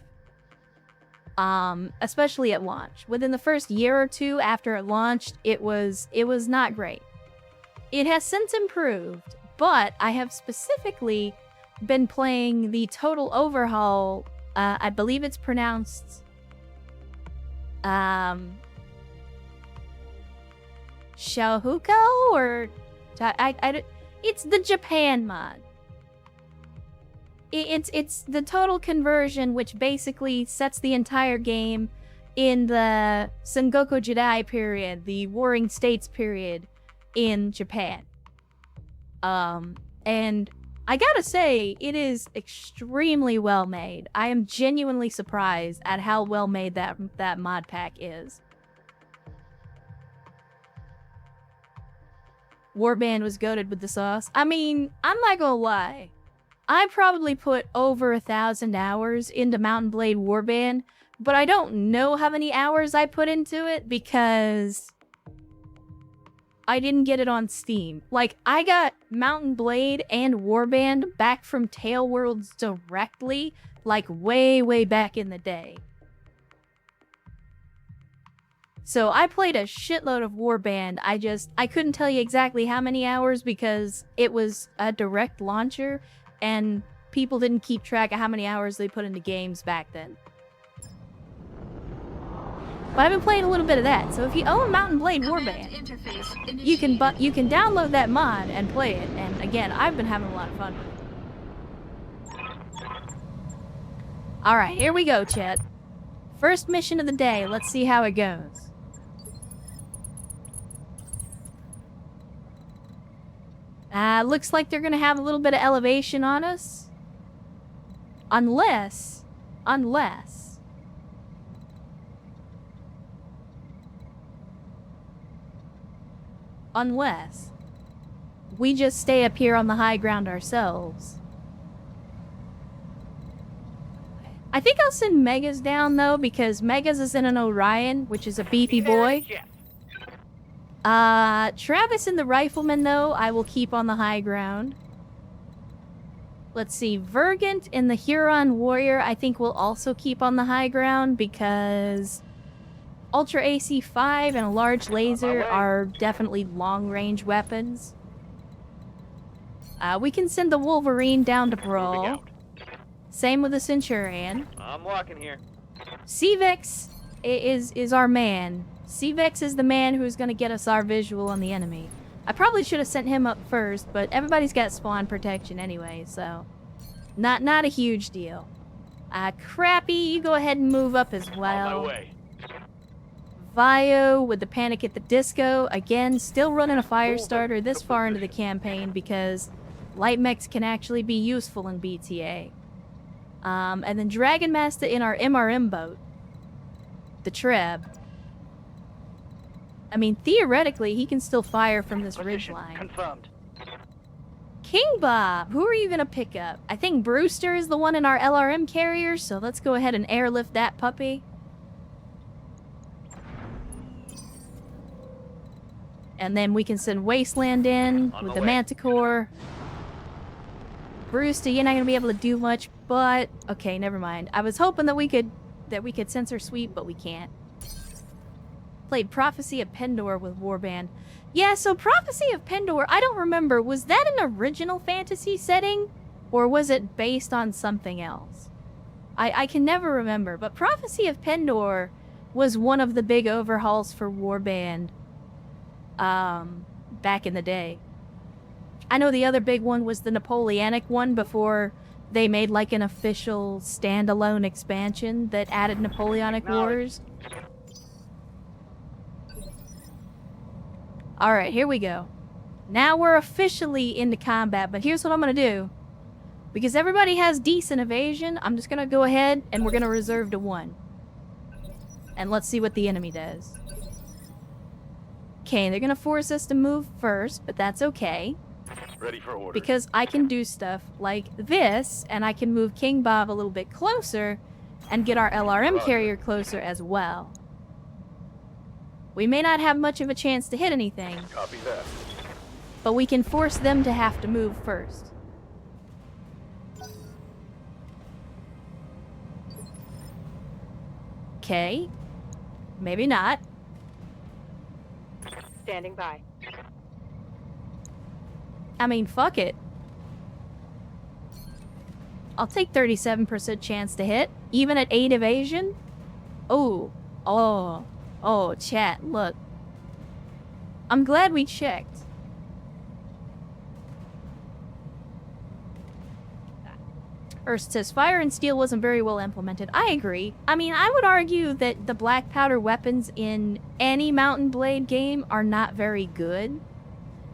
Especially at launch. Within the first year or 2 after it launched, it was not great. It has since improved, but I have specifically been playing the Total Overhaul. I believe it's pronounced Shaohuko, or it's the Japan mod. It's the total conversion, which basically sets the entire game in the Sengoku Jidai period, the Warring States period in Japan. And I gotta say, it is extremely well made. I am genuinely surprised at how well made that mod pack is. Warband was goated with the sauce. I mean, I'm not gonna lie. I probably put over 1,000 hours into Mountain Blade Warband, but I don't know how many hours I put into it because I didn't get it on Steam. Like, I got Mountain Blade and Warband back from Tailworlds directly, like way, way back in the day. So I played a shitload of Warband. I couldn't tell you exactly how many hours because it was a direct launcher and people didn't keep track of how many hours they put into games back then. But I've been playing a little bit of that. So if you own Mountain Blade Warband, you can download that mod and play it. And again, I've been having a lot of fun with it. Alright, here we go, chat. First mission of the day. Let's see how it goes. Looks like they're gonna have a little bit of elevation on us. Unless we just stay up here on the high ground ourselves. I think I'll send Megas down, though, because Megas is in an Orion, which is a beefy boy. Travis and the Rifleman, though, I will keep on the high ground. Let's see, Vergant and the Huron Warrior, I think we'll also keep on the high ground, because Ultra AC-5 and a large laser are definitely long-range weapons. We can send the Wolverine down to Brawl. Same with the Centurion. I'm walking here. C-Vex is our man. C-Vex is the man who's going to get us our visual on the enemy. I probably should have sent him up first, but everybody's got spawn protection anyway, so not a huge deal. Crappy, you go ahead and move up as well. On my way. Vio with the Panic at the Disco. Again, still running a fire starter this far into the campaign because light mechs can actually be useful in BTA. And then Dragon Master in our MRM boat. The Treb. I mean, theoretically, he can still fire from this ridgeline. Confirmed. King Bob, who are you gonna pick up? I think Brewster is the one in our LRM carrier, so let's go ahead and airlift that puppy. And then we can send Wasteland in with the Manticore. Brewster, you're not gonna be able to do much, but okay, never mind. I was hoping that we could sensor sweep, but we can't. Played Prophecy of Pendor with Warband. Yeah, so Prophecy of Pendor, I don't remember, was that an original fantasy setting? Or was it based on something else? I can never remember, but Prophecy of Pendor was one of the big overhauls for Warband back in the day. I know the other big one was the Napoleonic one before they made like an official standalone expansion that added Napoleonic Wars. Alright, here we go. Now we're officially into combat, but here's what I'm gonna do. Because everybody has decent evasion, I'm just gonna go ahead and we're gonna reserve to 1. And let's see what the enemy does. Okay, they're gonna force us to move first, but that's okay. Ready for orders. Because I can do stuff like this, and I can move King Bob a little bit closer and get our LRM carrier closer as well. We may not have much of a chance to hit anything, Copy that. but we can force them to have to move first. Okay. Maybe not. Standing by. I mean, fuck it. I'll take 37% chance to hit, even at 8 evasion. Oh, chat, look. I'm glad we checked. Erst says, Fire and Steel wasn't very well implemented. I agree. I mean, I would argue that the black powder weapons in any Mountain Blade game are not very good.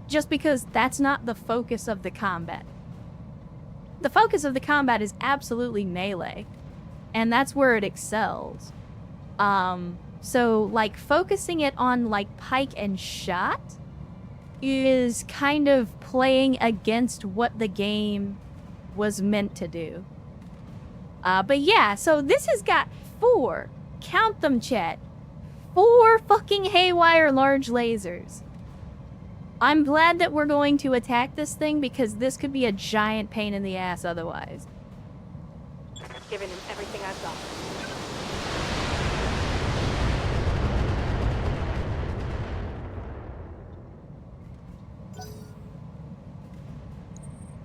Just because that's not the focus of the combat. The focus of the combat is absolutely melee. And that's where it excels. So, like, focusing it on, like, pike and shot is kind of playing against what the game was meant to do. But yeah, so this has got 4, count them, chat, 4 fucking haywire large lasers. I'm glad that we're going to attack this thing because this could be a giant pain in the ass otherwise. Giving him everything I've got.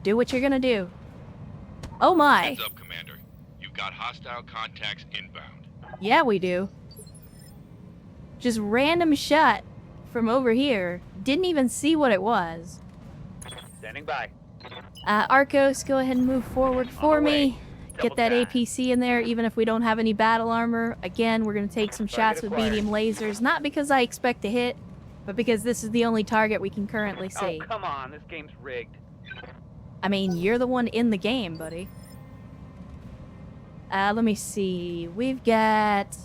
Do what you're gonna do. Oh my. Heads up, Commander. You've got hostile contacts inbound. Yeah, we do. Just random shot from over here. Didn't even see what it was. Standing by. Arcos, go ahead and move forward for me. Get that Double time. APC in there, even if we don't have any battle armor. Again, we're going to take some shots with acquired. medium lasers. Not because I expect to hit, but because this is the only target we can currently see. Oh, come on. This game's rigged. I mean, you're the one in the game, buddy. Let me see. We've got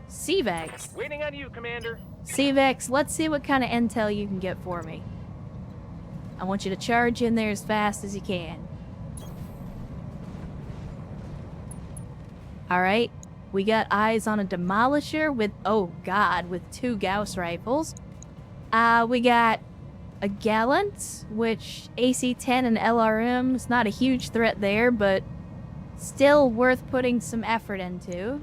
CVEX. Waiting on you, Commander. CVEX, let's see what kind of intel you can get for me. I want you to charge in there as fast as you can. Alright, we got eyes on a demolisher with, oh god, with 2 Gauss rifles. We got a Gallant, which AC-10 and LRM is not a huge threat there, but still worth putting some effort into.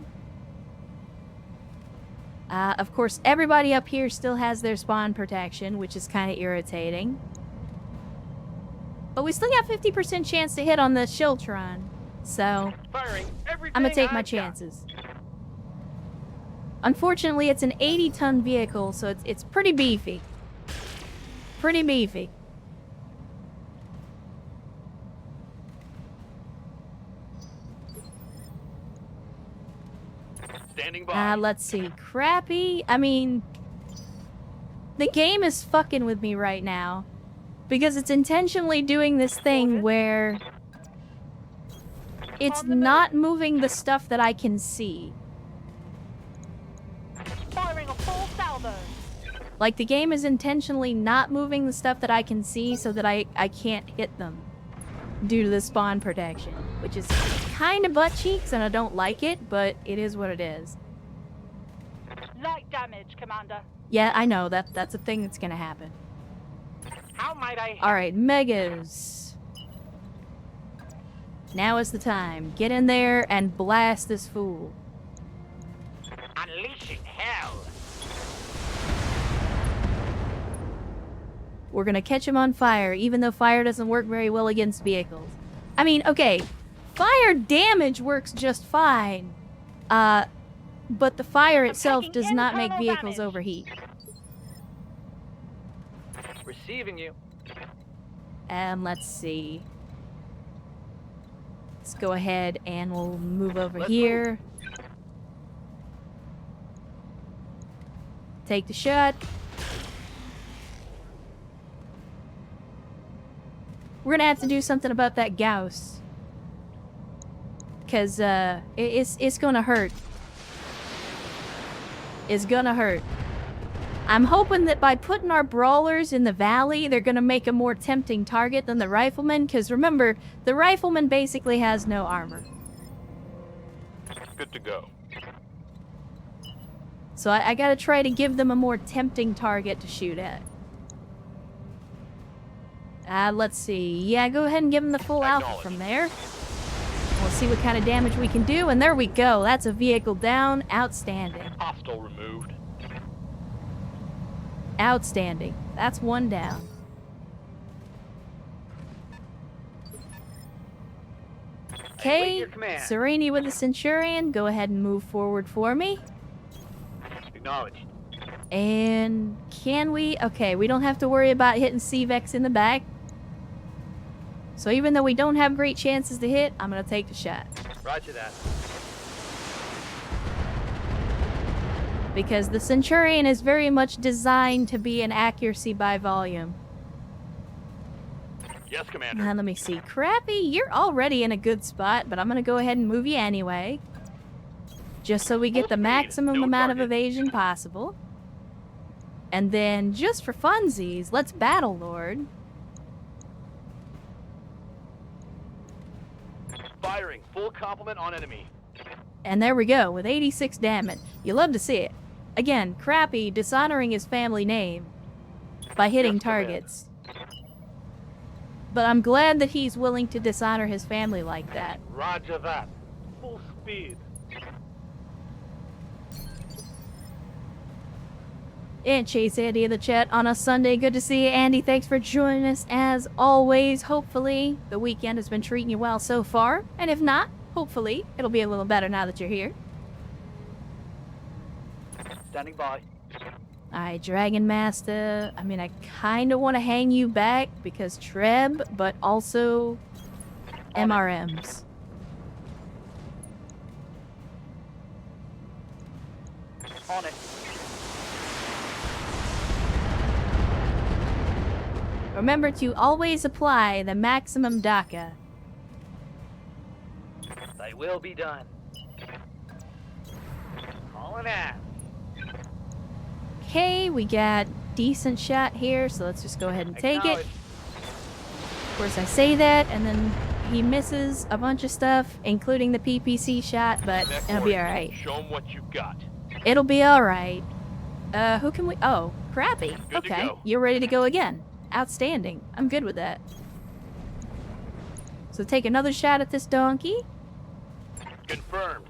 Of course, everybody up here still has their spawn protection, which is kind of irritating. But we still got 50% chance to hit on the Shiltron, so Firing everything I'm gonna take my I've got. chances. Unfortunately, it's an 80-ton vehicle, so it's pretty beefy. Pretty beefy. Standing by. Let's see. Crappy? I mean, the game is fucking with me right now. Because it's intentionally doing this thing where it's not moving the stuff that I can see. Firing a full salvo. Like, the game is intentionally not moving the stuff that I can see so that I can't hit them due to the spawn protection, which is kind of butt cheeks and I don't like it, but it is what it is. Light damage, Commander. Yeah, I know, that's a thing that's gonna happen. How might I help? Alright, Megas. Now is the time. Get in there and blast this fool. Unleashing hell. We're gonna catch him on fire, even though fire doesn't work very well against vehicles. I mean, okay, fire damage works just fine. But the fire itself taking does not make internal vehicles damage. overheat. Receiving you. Let's see. Let's go ahead and we'll move over Let's here. Take the shot. We're gonna have to do something about that Gauss. Cause it's gonna hurt. It's gonna hurt. I'm hoping that by putting our brawlers in the valley, they're gonna make a more tempting target than the rifleman, because remember, the rifleman basically has no armor. Good to go. So I gotta try to give them a more tempting target to shoot at. Let's see. Yeah, go ahead and give them the full alpha from there. We'll see what kind of damage we can do, and there we go. That's a vehicle down. Outstanding. Hostile removed. Outstanding. That's one down. Okay, your command. Serenity with the Centurion. Go ahead and move forward for me. Acknowledged. And can we? Okay, we don't have to worry about hitting CVEX in the back. So even though we don't have great chances to hit, I'm gonna take the shot. Roger that. Because the Centurion is very much designed to be an accuracy by volume. Yes, Commander. Let me see. Crappy, you're already in a good spot, but I'm gonna go ahead and move you anyway. Just so we get the Full speed, maximum no amount of target. evasion possible. And then, just for funsies, let's Battle Lord. Firing. Full complement on enemy. And there we go, with 86 damage. You love to see it. Again, Crappy dishonoring his family name by hitting Yes, command. targets. But I'm glad that he's willing to dishonor his family like that. Roger that. Full speed. And Chase Andy in the chat on a Sunday. Good to see you, Andy. Thanks for joining us as always. Hopefully, the weekend has been treating you well so far. And if not, hopefully, it'll be a little better now that you're here. Standing by. Alright, Dragon Master. I mean, I kind of want to hang you back because Treb, but also MRMs. On it. Remember to always apply the maximum DACA. They will be done. Calling out. Okay, we got decent shot here, so let's just go ahead and take it. Of course, I say that, and then he misses a bunch of stuff, including the PPC shot, but it'll be alright. Show 'em what you got. It'll be alright. Who can we... Oh, Crappy. Good to Okay, go. you're ready to go again. Outstanding. I'm good with that. So take another shot at this donkey. Confirmed.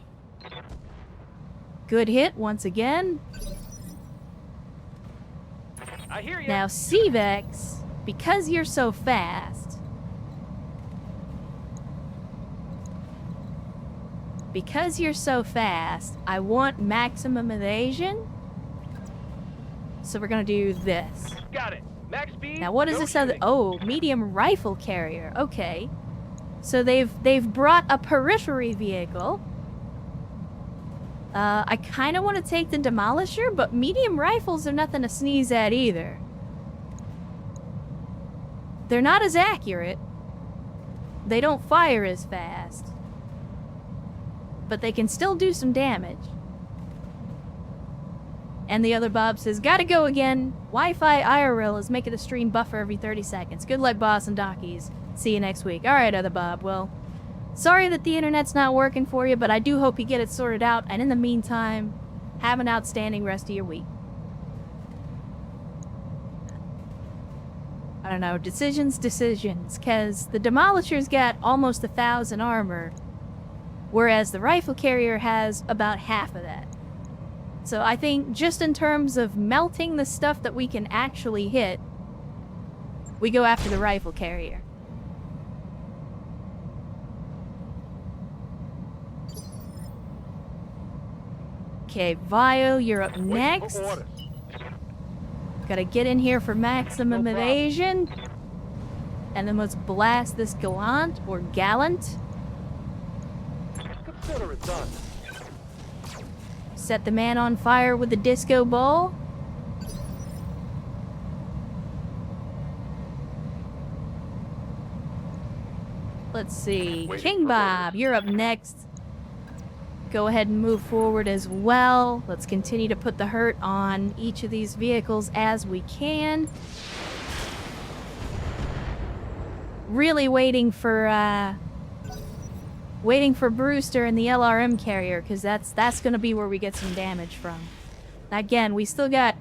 Good hit once again. I hear you. Now, Cvex, because you're so fast... Because you're so fast, I want maximum evasion. So we're gonna do this. Got it. Max speed. Now what is no this other... shooting. Oh, medium rifle carrier. Okay. So they've brought a periphery vehicle. I kind of want to take the Demolisher, but medium rifles are nothing to sneeze at either. They're not as accurate. They don't fire as fast. But they can still do some damage. And the other Bob says, gotta go again. Wi-Fi IRL is making the stream buffer every 30 seconds. Good luck, boss and donkeys. See you next week. Alright, other Bob. Well, sorry that the internet's not working for you, but I do hope you get it sorted out. And in the meantime, have an outstanding rest of your week. I don't know, decisions, because the Demolisher's got almost 1,000 armor, whereas the rifle carrier has about half of that. So I think just in terms of melting the stuff that we can actually hit, we go after the rifle carrier. Okay, Vio, you're up next. Wait for orders. Gotta get in here for maximum No problem. evasion. And then let's blast this gallant or gallant. Consider it done. Set the man on fire with the disco ball. Let's see. Waiting King for Bob, orders. you're up next. Go ahead and move forward as well. Let's continue to put the hurt on each of these vehicles as we can. Really waiting for Brewster and the LRM carrier, because that's going to be where we get some damage from. Again, we still got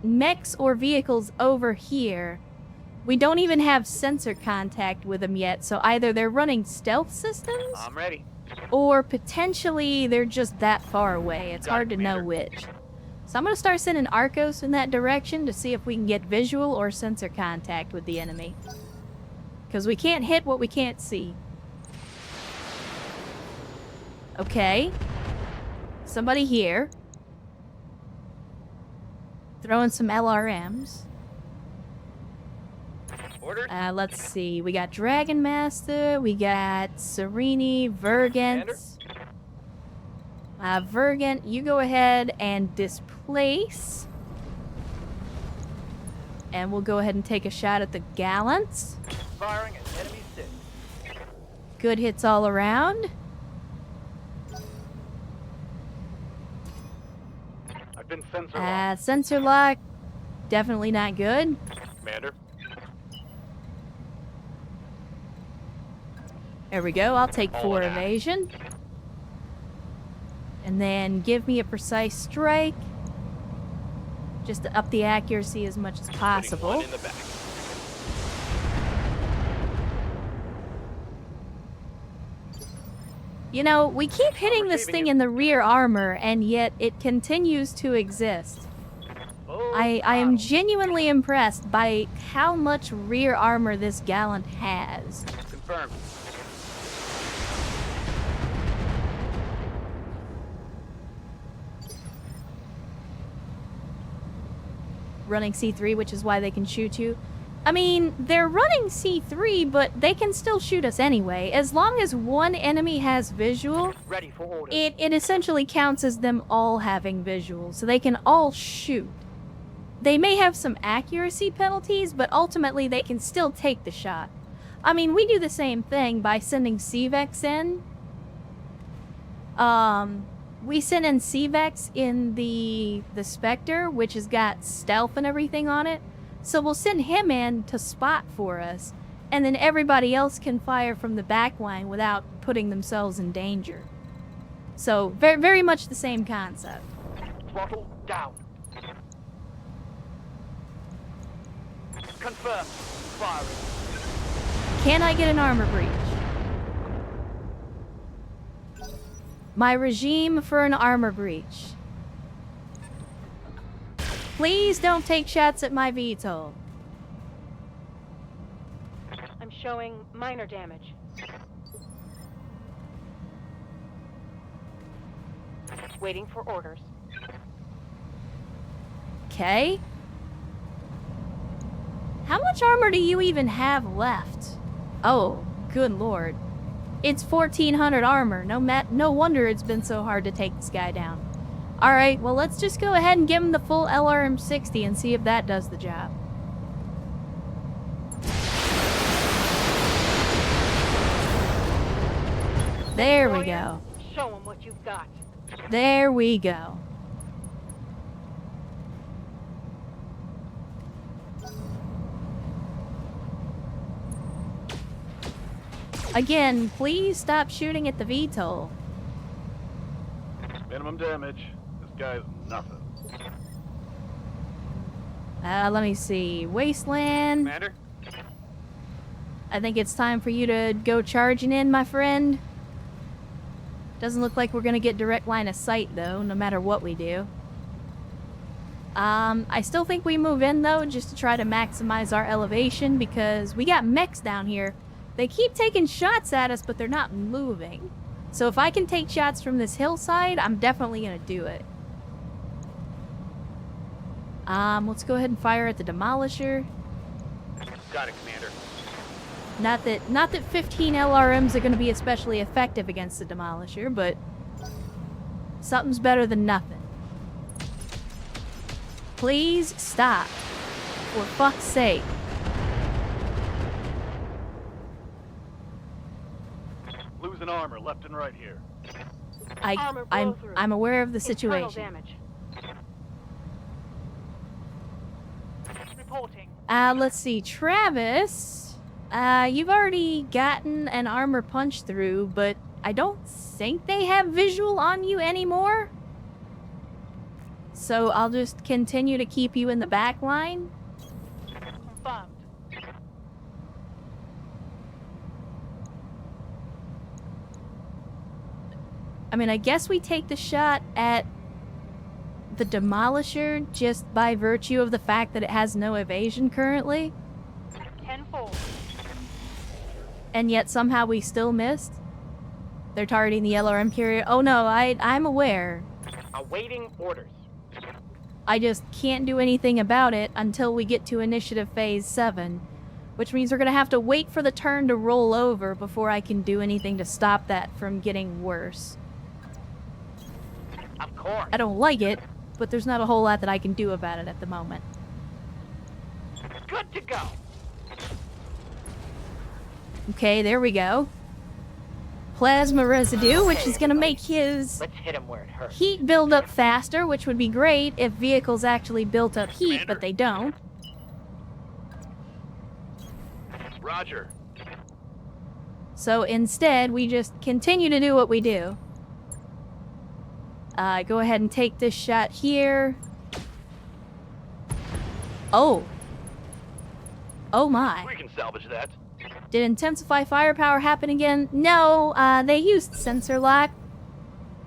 mechs or vehicles over here. We don't even have sensor contact with them yet, so either they're running stealth systems, I'm ready. or potentially they're just that far away. It's Got hard it, to know Commander. which. So I'm going to start sending Arcos in that direction to see if we can get visual or sensor contact with the enemy. Because we can't hit what we can't see. Okay. Somebody here. Throwing some LRMs. Orders. Let's see. We got Dragon Master. We got Serini, Vergant. Vergant, you go ahead and displace. And we'll go ahead and take a shot at the Gallants. Firing at enemy 6. Good hits all around. I've been sensor locked. Sensor lock, definitely not good. Commander, There we go. I'll take All 4 that. evasion. And then give me a precise strike. Just to up the accuracy as much as Putting possible. one in the back. You know, we keep hitting this thing in the rear armor, and yet it continues to exist. Full I am throttle. genuinely impressed by how much rear armor this Gallant has. Confirmed. Running C3, which is why they can shoot you. I mean, they're running C3, but they can still shoot us anyway. As long as one enemy has visual, Ready for orders. it essentially counts as them all having visual, so they can all shoot. They may have some accuracy penalties, but ultimately they can still take the shot. I mean, we do the same thing by sending CVEX in. We sent in CVEX in the Spectre, which has got stealth and everything on it. So we'll send him in to spot for us, and then everybody else can fire from the back line without putting themselves in danger. So, very, very much the same concept. Throttle down. Confirmed. Firing. Can I get an armor breach? My regime for an armor breach. Please don't take shots at my VTOL. I'm showing minor damage. Waiting for orders. Okay. How much armor do you even have left? Oh, good lord. It's 1400 armor. No wonder it's been so hard to take this guy down. Alright, well let's just go ahead and give him the full LRM-60 and see if that does the job. There we go. Show them what you've got. There we go. Again, please stop shooting at the VTOL. Minimum damage. This guy's nothing. Let me see. Wasteland. Commander? I think it's time for you to go charging in, my friend. Doesn't look like we're gonna get direct line of sight, though, no matter what we do. I still think we move in, though, just to try to maximize our elevation, because we got mechs down here. They keep taking shots at us, but they're not moving. So if I can take shots from this hillside, I'm definitely gonna do it. Let's go ahead and fire at the Demolisher. Got it, Commander. Not that 15 LRMs are gonna be especially effective against the Demolisher, but something's better than nothing. Please stop. For fuck's sake. Losing armor left and right here. Armor blow through. I'm aware of the Internal situation. damage. Reporting. Let's see, Travis. You've already gotten an armor punch through, but I don't think they have visual on you anymore. So I'll just continue to keep you in the back line. Confirmed. I mean, I guess we take the shot at the Demolisher just by virtue of the fact that it has no evasion currently. 10-4. And yet somehow we still missed. They're targeting the LRM carrier. Oh no, I'm aware. Awaiting orders. I just can't do anything about it until we get to Initiative Phase 7. Which means we're gonna have to wait for the turn to roll over before I can do anything to stop that from getting worse. Of course. I don't like it, but there's not a whole lot that I can do about it at the moment. Good to go. Okay, there we go. Plasma residue, which is gonna make his Let's hit him where it hurts. heat build up faster, which would be great if vehicles actually built up heat, but they don't. Roger. So instead, we just continue to do what we do. Go ahead and take this shot here. Oh. Oh my. We can salvage that. Did intensify firepower happen again? No, they used sensor lock,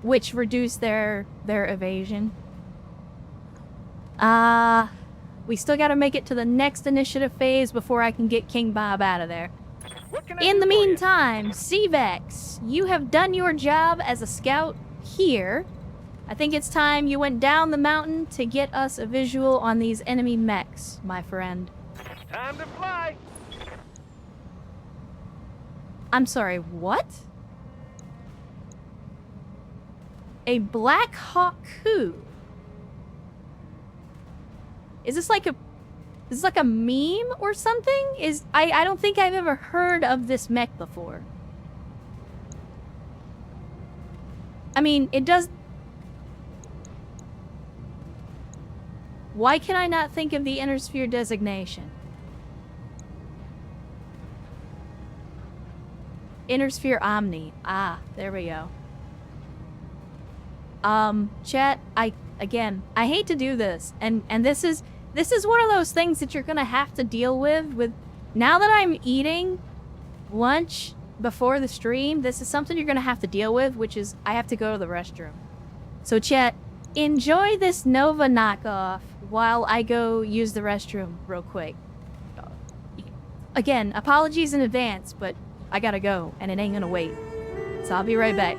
which reduced their evasion. We still gotta make it to the next initiative phase before I can get King Bob out of there. What can I In do the for you? meantime, Cvex, you have done your job as a scout here. I think it's time you went down the mountain to get us a visual on these enemy mechs, my friend. Time to fly. I'm sorry, what? A Black Hawk coup? Is this like a meme or something? I don't think I've ever heard of this mech before. I mean, it does. Why can I not think of the inner sphere designation? Inner sphere Omni. Ah, there we go. Chat, I hate to do this, and this is one of those things that you're gonna have to deal with now that I'm eating lunch before the stream. This is something you're gonna have to deal with, which is I have to go to the restroom. So chat, enjoy this Nova knockoff while I go use the restroom real quick. Again, apologies in advance, but I gotta go, and it ain't gonna wait. So I'll be right back.